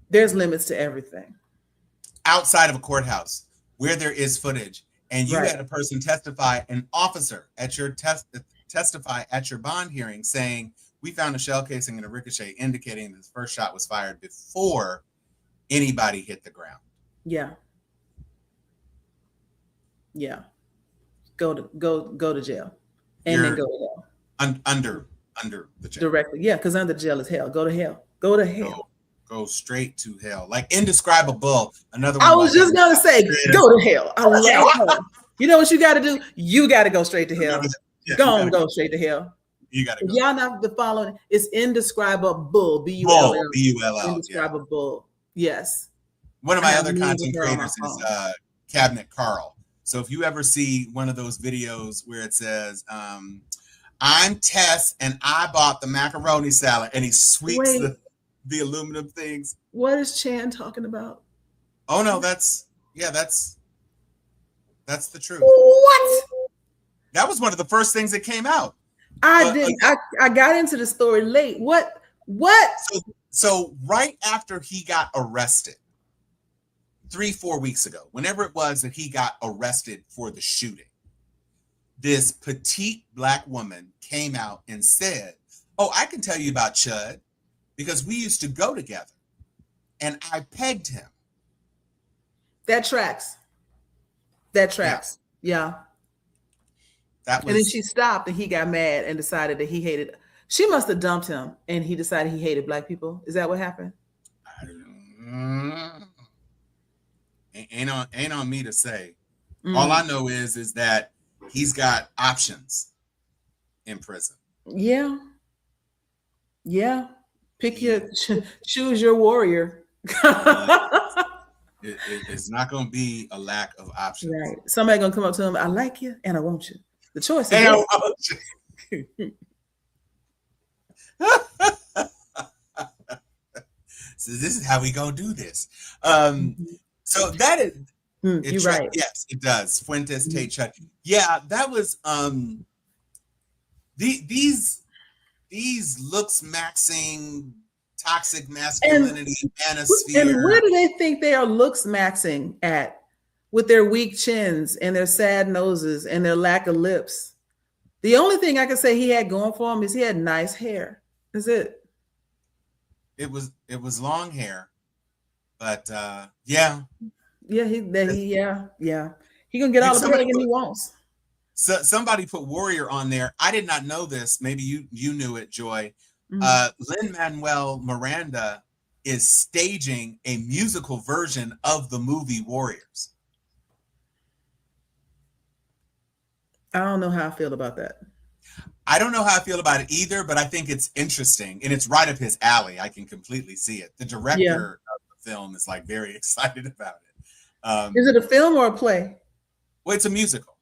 There's limits to everything. Outside of a courthouse where there is footage, and you had a person testify, an officer at your testify at your bond hearing saying, we found a shell casing and a ricochet indicating that the first shot was fired before anybody hit the ground. Yeah. Go to jail. And then go to hell. Under the jail. Directly. Yeah, because under jail is hell. Go to hell. Go to hell. Go straight to hell. Like Indescribable. Another one. I was just gonna say, go to hell. I love hell. You know what you got to do? You got to go straight to hell. Go straight to hell. You got to go. Y'all not following. It's Indescribable. B-U-L-L. B-U-L-L. Indescribable. Yes. One of my other content creators is Cabinet Carl. So if you ever see one of those videos where it says, I'm Tess and I bought the macaroni salad, and he sweeps the aluminum things. What is Chan talking about? Oh no, that's the truth. What? That was one of the first things that came out. I got into the story late. What? So right after he got arrested, 3-4 weeks ago, whenever it was that he got arrested for the shooting, this petite Black woman came out and said, oh, I can tell you about Chud because we used to go together and I pegged him. That tracks. Yeah. And then she stopped and he got mad and decided that he hated. She must have dumped him and he decided he hated Black people. Is that what happened? Ain't on me to say. All I know is that he's got options in prison. Yeah. Choose your warrior. It's not going to be a lack of options. Right. Somebody going to come up to him. I like you and I want you. The choice is So this is how we gonna do this. So that is you're right. Yes, it does. Fuentes Tate Chud. Yeah, that was these looks maxing toxic masculinity manosphere. And where do they think they are looks maxing at? With their weak chins and their sad noses and their lack of lips. The only thing I can say he had going for him is he had nice hair. Is it? It was long hair, but yeah. Yeah, he gonna get all the pagan he wants. So somebody put Warrior on there. I did not know this. Maybe you knew it, Joy. Lin-Manuel Miranda is staging a musical version of the movie Warriors. I don't know how I feel about that. I don't know how I feel about it either, but I think it's interesting and it's right up his alley. I can completely see it. The director of the film is like very excited about it. Is it a film or a play? Well, it's a musical.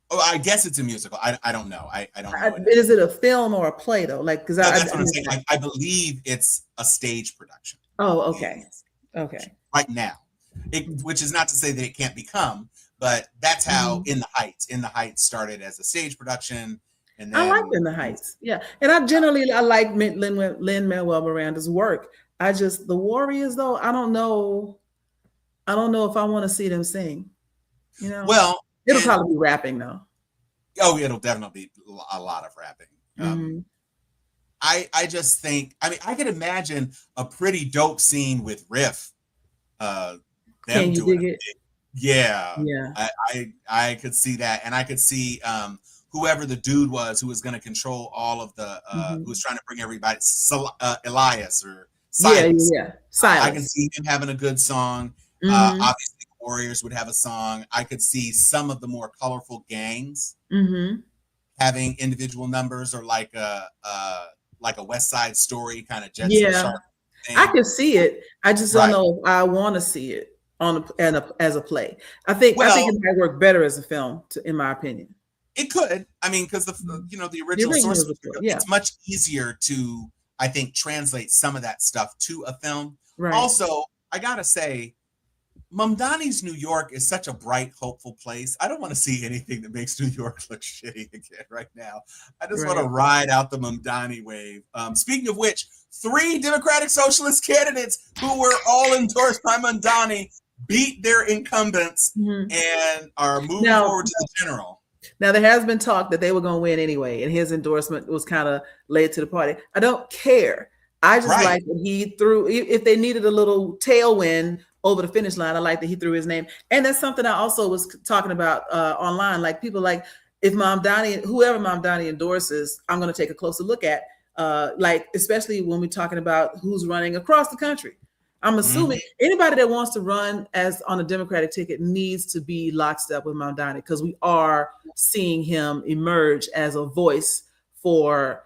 Oh, I guess it's a musical. I don't know. I don't know. Is it a film or a play though? Like, because that's what I'm saying. I believe it's a stage production. Oh, okay. Okay. Right now, which is not to say that it can't become. But that's how In the Heights started as a stage production, and then, I like In the Heights, yeah. And I like Lin-Manuel Miranda's work. The Warriors though, I don't know if I want to see them sing. You know, well, it'll probably be rapping though. Oh, it'll definitely be a lot of rapping. I just think, I mean, I could imagine a pretty dope scene with Riff, uh, them Can you doing dig a it? big, yeah, Yeah. I could see that, and I could see whoever the dude was who was going to control all of the who was trying to bring everybody, Elias or Yeah, yeah, Silas. yeah. I can Silas. see him having a good song. Mm-hmm. Obviously, the Warriors would have a song. I could see some of the more colorful gangs Mm-hmm. having individual numbers, or like a West Side Story kind of Jetson Yeah. Sharp I thing. can see it. I just don't Right. know if I want to see it as a play. I think Well, it might work better as a film, in my opinion. it could. I mean, because Mhm. the The original original source was a material, film. Yeah. it's much easier to, I think, translate some of that stuff to a film. Right. Also, I gotta say, Mamdani's New York is such a bright, hopeful place. I don't want to see anything that makes New York look shitty again right now. I just want to Right. ride out the Mamdani wave. Speaking of which, 3 Democratic Socialist candidates who were all endorsed by Mamdani beat their incumbents Mhm. and are moving Now, forward to the general. Now there has been talk that they were going to win anyway, and his endorsement was kind of laid to the party. I don't care. I just Right. like that he threw. If they needed a little tailwind over the finish line, I like that he threw his name. And that's something I also was talking about online. Like people like if whoever Mom Donnie endorses, I'm going to take a closer look at. Like especially when we're talking about who's running across the country. I'm assuming anybody that wants to run as on a Democratic ticket needs to be lockstep with Mamdani because we are seeing him emerge as a voice for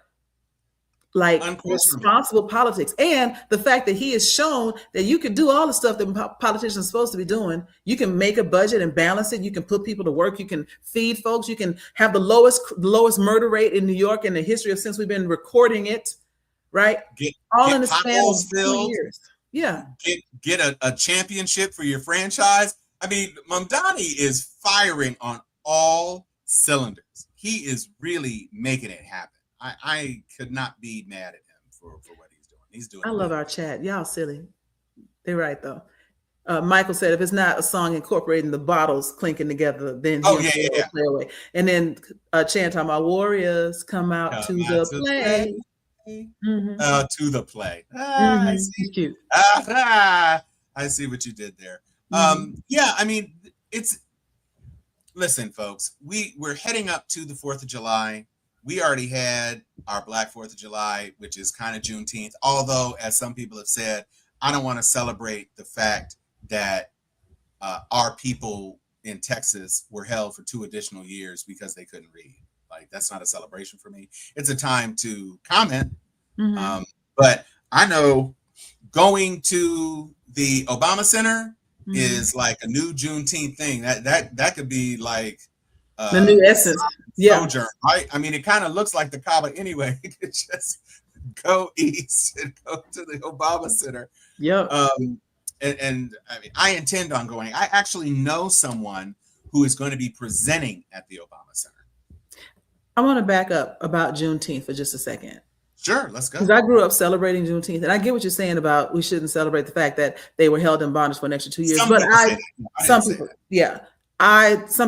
like Unquestionably. responsible politics. And the fact that he has shown that you can do all the stuff that politicians are supposed to be doing. You can make a budget and balance it. You can put people to work. You can feed folks. You can have the lowest murder rate in New York in the history of since we've been recording it, right? All in Get the span of potholes 2 filled. years. Yeah. Get a championship for your franchise. I mean, Mamdani is firing on all cylinders. He is really making it happen. I could not be mad at him for what he's doing. He's doing I love amazing. our chat. Y'all silly. They're right though. Michael said if it's not a song incorporating the bottles clinking together, then he'll play away. And then Chan talking about Warriors come out to the play. To the play. I see. He's cute. I see what you did there. Yeah, I mean, listen, folks, we're heading up to the 4th of July. We already had our Black 4th of July, which is kind of Juneteenth. Although, as some people have said, I don't want to celebrate the fact that our people in Texas were held for 2 additional years because they couldn't read. Like, that's not a celebration for me. It's a time to comment. But I know going to the Obama Center is like a new Juneteenth thing. That could be like the new essence. Yeah. Sojourn, right? I mean, it kind of looks like the Kaaba anyway. You could just go east and go to the Obama Center. Yep. And I mean, I intend on going. I actually know someone who is going to be presenting at the Obama Center. I want to back up about Juneteenth for just a second. Sure, let's go. Because I grew up celebrating Juneteenth, and I get what you're saying about we shouldn't celebrate the fact that they were held in bondage for an extra 2 years. Some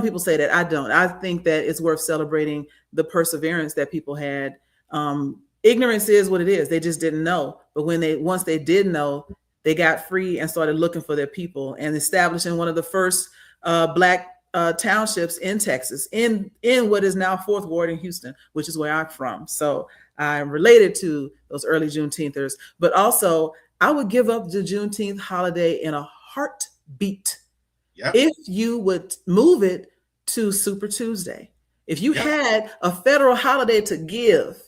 people say that. I don't. I think that it's worth celebrating the perseverance that people had. Ignorance is what it is. They just didn't know. But once they did know, they got free and started looking for their people and establishing one of the first Black townships in Texas, in what is now 4th Ward in Houston, which is where I'm from. So I'm related to those early Juneteenthers. But also, I would give up the Juneteenth holiday in a heartbeat if you would move it to Super Tuesday. If you had a federal holiday to give,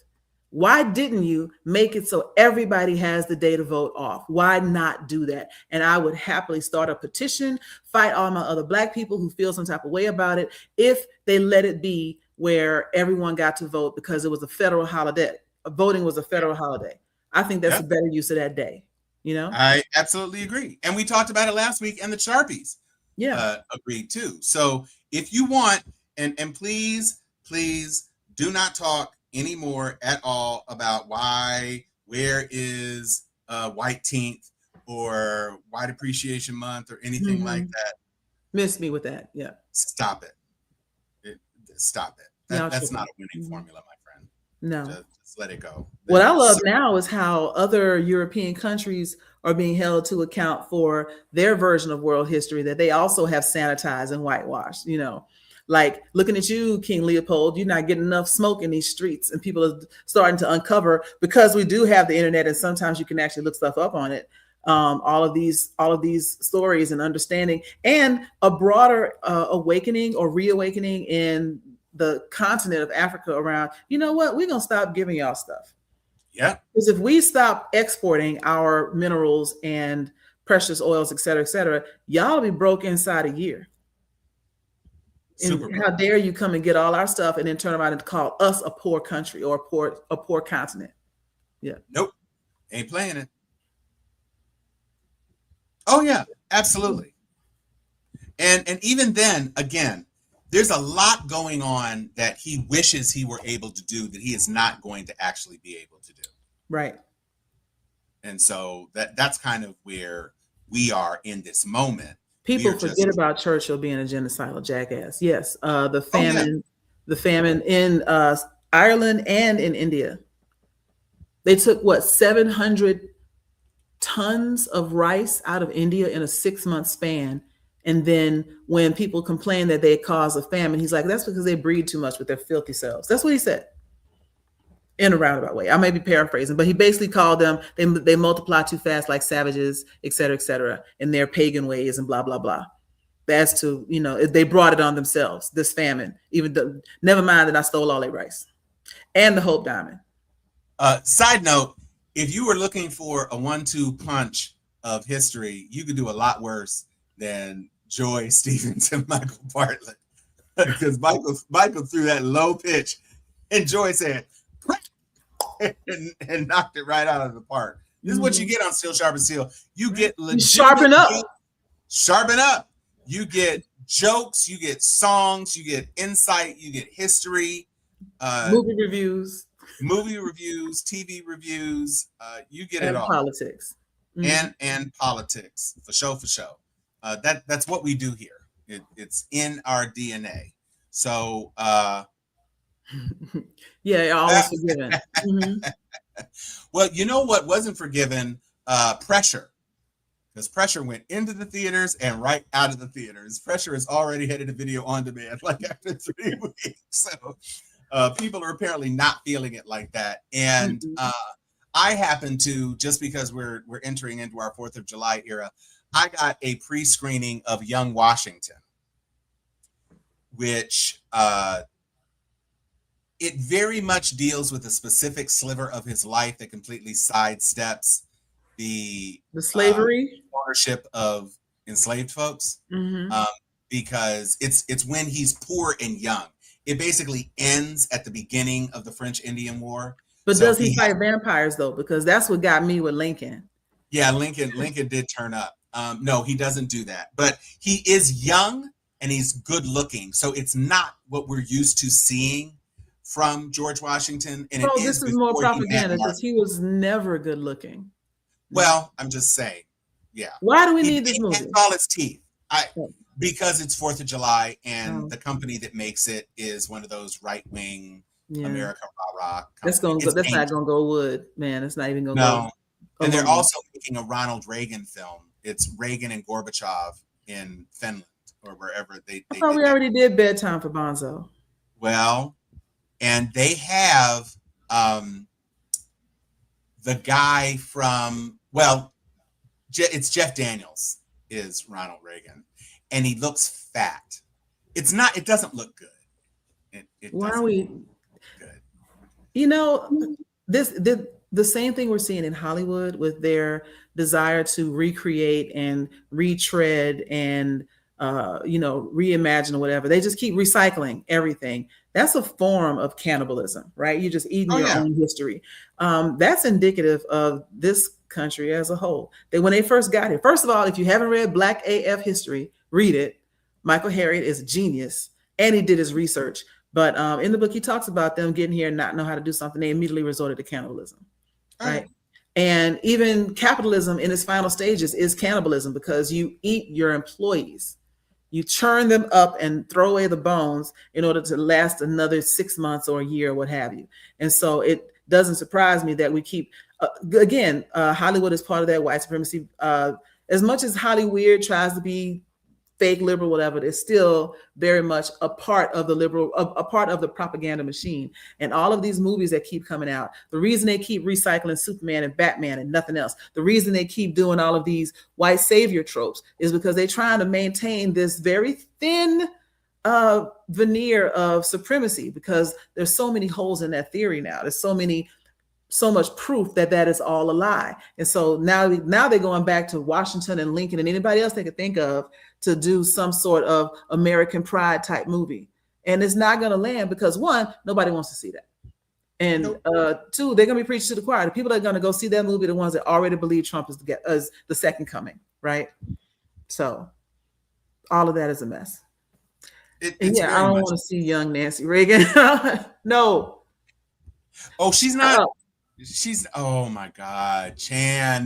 why didn't you make it so everybody has the day to vote off? Why not do that? And I would happily start a petition, fight all my other Black people who feel some type of way about it, if they let it be where everyone got to vote because it was a federal holiday. Voting was a federal holiday. I think that's a better use of that day. You know? I absolutely agree. And we talked about it last week, and the Sharpies agreed too. So if you want, and please do not talk anymore at all about where is Whiteenth or White Appreciation Month or anything like that. Miss me with that. Yeah. Stop it. Stop it. That's not a winning formula, my friend. No. Just let it go. What I love now is how other European countries are being held to account for their version of world history that they also have sanitized and whitewashed. Like looking at you, King Leopold, you're not getting enough smoke in these streets, and people are starting to uncover, because we do have the internet and sometimes you can actually look stuff up on it. All of these stories and understanding, and a broader awakening or reawakening in the continent of Africa around, you know what, we're going to stop giving y'all stuff. Yeah. Because if we stop exporting our minerals and precious oils, et cetera, y'all will be broke inside a year. And how dare you come and get all our stuff and then turn around and call us a poor country or a poor continent? Yeah. Nope. Ain't playing it. Oh yeah, absolutely. And even then, again, there's a lot going on that he wishes he were able to do that he is not going to actually be able to do. Right. And so that's kind of where we are in this moment. People forget about Churchill being a genocidal jackass. Yes. The famine in Ireland and in India. They took 700 tons of rice out of India in a 6-month span. And then when people complain that they cause a famine, he's like, that's because they breed too much with their filthy selves. That's what he said in a roundabout way. I may be paraphrasing, but he basically called them, they multiply too fast like savages, et cetera, in their pagan ways and blah, blah, blah. That's to, they brought it on themselves, this famine, never mind that I stole all their rice and the Hope Diamond. Side note, if you were looking for a 1-2 punch of history, you could do a lot worse than Joy Stevens and Michael Bartlett, because Michael threw that low pitch and Joy said and knocked it right out of the park. This is what you get on Steel Sharpen Steel. You get sharpen up. You get jokes, you get songs, you get insight, you get history, movie reviews, TV reviews. You get and it all. Politics. And politics, for sure. That's what we do here. It's in our DNA. So yeah, always forgiven. Well, you know what wasn't forgiven? Pressure. Because Pressure went into the theaters and right out of the theaters. Pressure is already headed to video on demand like after 3 weeks. So people are apparently not feeling it like that. And I happen to, just because we're entering into our 4th of July era, I got a pre-screening of Young Washington, which it very much deals with a specific sliver of his life that completely sidesteps the slavery ownership of enslaved folks, because it's when he's poor and young. It basically ends at the beginning of the French Indian War. But does he fight vampires though? Because that's what got me with Lincoln. Yeah, Lincoln did turn up. No, he doesn't do that. But he is young and he's good looking. So it's not what we're used to seeing from George Washington. And this is more propaganda because he was never good looking. Well, I'm just saying. Yeah. Why do we need this movie? All its teeth. Because it's 4th of July and the company that makes it is one of those right-wing America rah-rah companies. That's not gonna go wood, man. It's not even gonna go. And they're also making a Ronald Reagan film. It's Reagan and Gorbachev in Finland or wherever they I thought we already did Bedtime for Bonzo. Well, and they have the guy from, it's Jeff Daniels is Ronald Reagan, and he looks fat. It doesn't look good. Why are we good? The same thing we're seeing in Hollywood with their desire to recreate and retread and reimagine or whatever. They just keep recycling everything. That's a form of cannibalism, right? You're just eating your own history. That's indicative of this country as a whole. When they first got here, first of all, if you haven't read Black AF history, read it. Michael Harriot is a genius, and he did his research. But in the book, he talks about them getting here and not know how to do something. They immediately resorted to cannibalism, right? And even capitalism in its final stages is cannibalism because you eat your employees. You churn them up and throw away the bones in order to last another 6 months or a year, or what have you. And so it doesn't surprise me that we keep, again, Hollywood is part of that white supremacy. As much as Hollywood tries to be fake liberal, whatever, it's still very much a part of the liberal, a part of the propaganda machine. And all of these movies that keep coming out, the reason they keep recycling Superman and Batman and nothing else, the reason they keep doing all of these white savior tropes is because they're trying to maintain this very thin veneer of supremacy, because there's so many holes in that theory now. There's so much proof that that is all a lie. And so now they're going back to Washington and Lincoln and anybody else they could think of to do some sort of American pride type movie. And it's not going to land because, one, nobody wants to see that. And two, they're going to be preaching to the choir. The people that are going to go see that movie are the ones that already believe Trump is the second coming, right? So all of that is a mess. Yeah, I don't want to see young Nancy Reagan. No. Oh, she's not. She's, oh my God, Chan.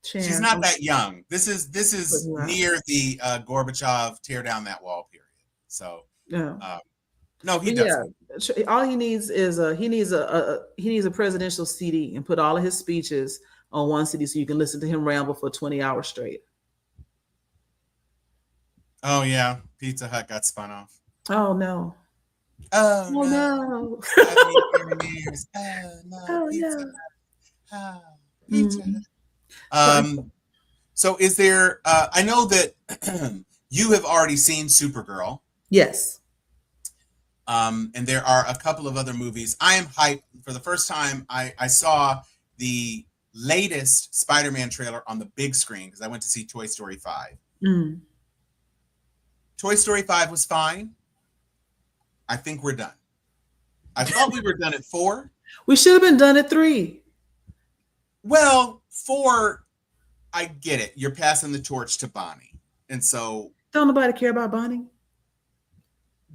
She's not that young. This is near the Gorbachev tear down that wall period. So no, he doesn't. Yeah, all he needs is he needs a presidential CD and put all of his speeches on one CD so you can listen to him ramble for 20 hours straight. Oh yeah, Pizza Hut got spun off. Oh no. Oh no. Pizza. So is there I know that you have already seen Supergirl. Yes. And there are a couple of other movies. I am hyped. For the first time, I saw the latest Spider-Man trailer on the big screen because I went to see Toy Story 5. Mm. Toy Story 5 was fine. I think we're done. I thought we were done at 4. We should have been done at 3. Well, 4, I get it. You're passing the torch to Bonnie. And so... Don't nobody care about Bonnie?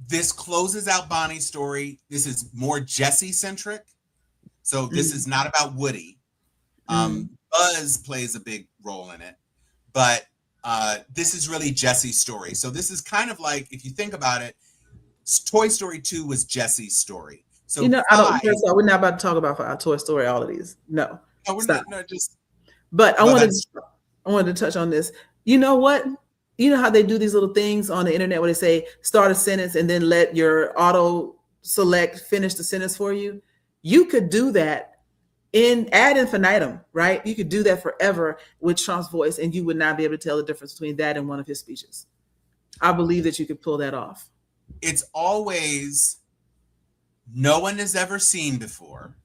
This closes out Bonnie's story. This is more Jessie-centric. So this is not about Woody. Buzz plays a big role in it. But this is really Jessie's story. So this is kind of like, if you think about it, Toy Story 2 was Jessie's story. So we're not about to talk about our Toy Story, all of these. No, we're stop. not just. But I wanted to touch on this. You know what? You know how they do these little things on the internet where they say start a sentence and then let your auto select finish the sentence for you. You could do that ad infinitum, right? You could do that forever with Trump's voice, and you would not be able to tell the difference between that and one of his speeches. I believe that you could pull that off. It's always no one has ever seen before.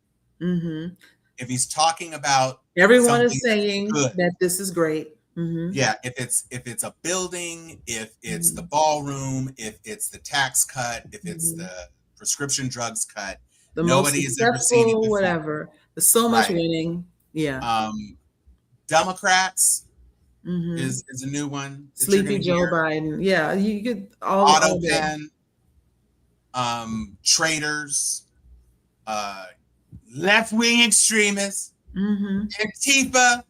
Mm-hmm. If he's talking about everyone is saying that this is great. Mm-hmm. Yeah, if it's a building, if it's the ballroom, if it's the tax cut, if it's the prescription drugs cut, nobody has ever seen it before. Whatever. There's so much winning. Yeah. Democrats is a new one. Sleepy Joe Biden. Yeah, you get all Autopen, traitors, left-wing extremists, Antifa.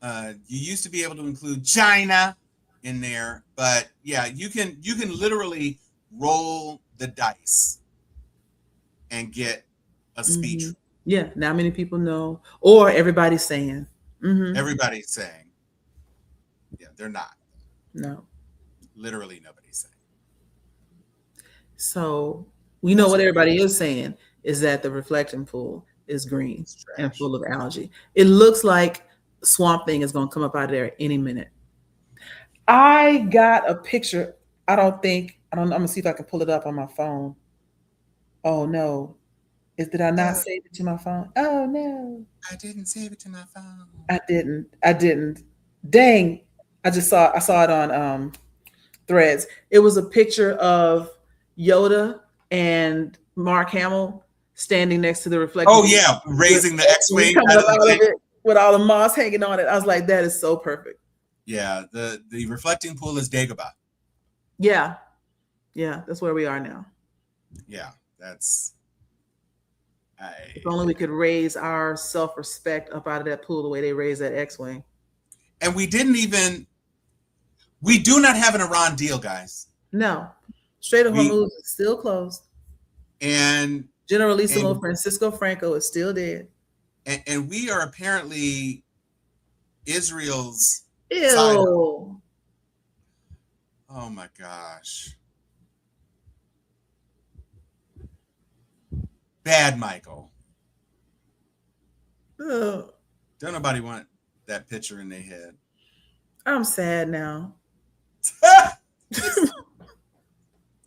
You used to be able to include China in there, but yeah, you can literally roll the dice and get a speech. Yeah, not many people know, or everybody's saying. Everybody's saying. Yeah, they're not. No. Literally nobody's saying. So we know what everybody is saying is that the reflection pool is green and full of algae. It looks like Swamp Thing is going to come up out of there any minute. I got a picture. I'm going to see if I can pull it up on my phone. Oh no. Did I not save it to my phone? Oh no. I didn't save it to my phone. I didn't. Dang. I saw it on Threads. It was a picture of Yoda and Mark Hamill standing next to the reflection. Oh yeah, raising the X-wing with all the moss hanging on it. I was like, that is so perfect. Yeah, the reflecting pool is Dagobah. Yeah, that's where we are now. Yeah, that's. If only we could raise our self-respect up out of that pool the way they raised that X-wing. And we didn't even. We do not have an Iran deal, guys. No. Strait of Hormuz is still closed. And Generalissimo Francisco Franco is still dead. And we are apparently Israel's Ew. side. Oh my gosh. Bad Michael. Ugh. Don't nobody want that picture in their head. I'm sad now.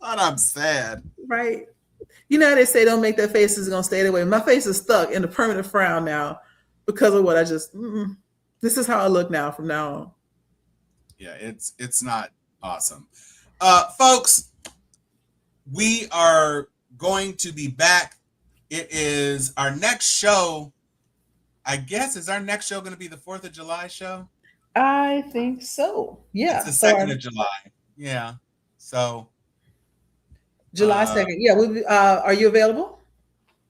But I'm sad. Right. You know how they say don't make that face is going to stay that way. My face is stuck in a permanent frown now because of what I just, this is how I look now from now on. Yeah, it's not awesome. Folks, we are going to be back. It is our next show. I guess, is our next show going to be the 4th of July show? I think so. Yeah. It's the 2nd of July. Yeah. So. July 2nd. Yeah. Are you available?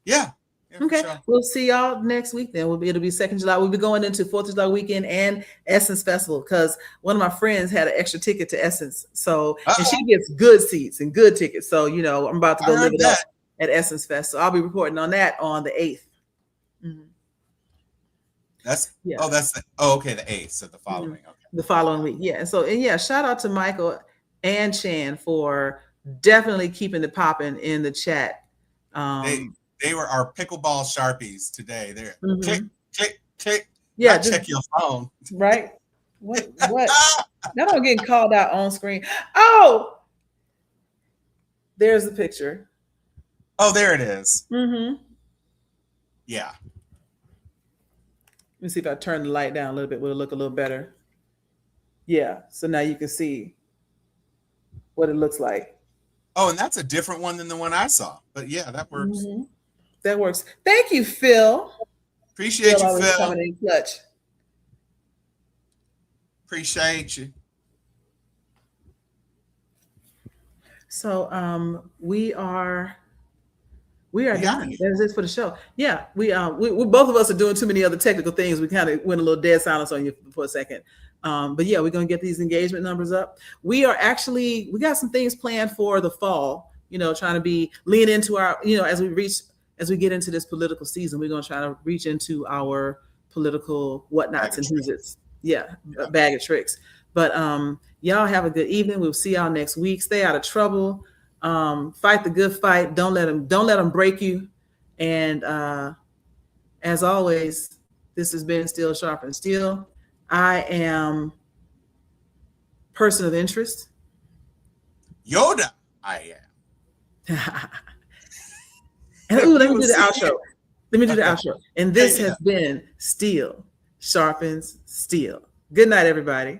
Yeah. Okay. Sure. We'll see y'all next week then. It'll be 2nd of July. We'll be going into 4th of July weekend and Essence Festival because one of my friends had an extra ticket to Essence. So, and she gets good seats and good tickets. So, you know, I'm about to go live it up at Essence Fest. So I'll be reporting on that on the 8th. Mm-hmm. Okay, the 8th, so the following. Okay. The following week. Yeah. And shout out to Michael and Chan for definitely keeping it popping in the chat. They were our pickleball Sharpies today. They're click, click, click. Yeah, check your phone. Right. What? Now I'm getting called out on screen. Oh, there's the picture. Oh, there it is. Mm-hmm. Yeah. Let me see if I turn the light down a little bit. Will it look a little better? Yeah. So now you can see what it looks like. Oh, and that's a different one than the one I saw. But yeah, that works. Mm-hmm. That works. Thank you, Phil. Appreciate you, Phil. Coming in clutch. Appreciate you. So we are done. That is it for the show. Yeah, we both of us are doing too many other technical things. We kind of went a little dead silence on you for a second. But yeah, we're gonna get these engagement numbers up. We got some things planned for the fall, you know, trying to lean into our, you know, as we get into this political season, we're gonna try to reach into our political whatnots and who's it's. Yeah, a bag of tricks. But y'all have a good evening. We'll see y'all next week. Stay out of trouble. Fight the good fight. Don't let them break you. And as always, this has been Steel Sharp and Steel. I am person of interest. Yoda, I am. And let me do the outro. Let me do the outro. And this has been Steel Sharpens Steel. Good night, everybody.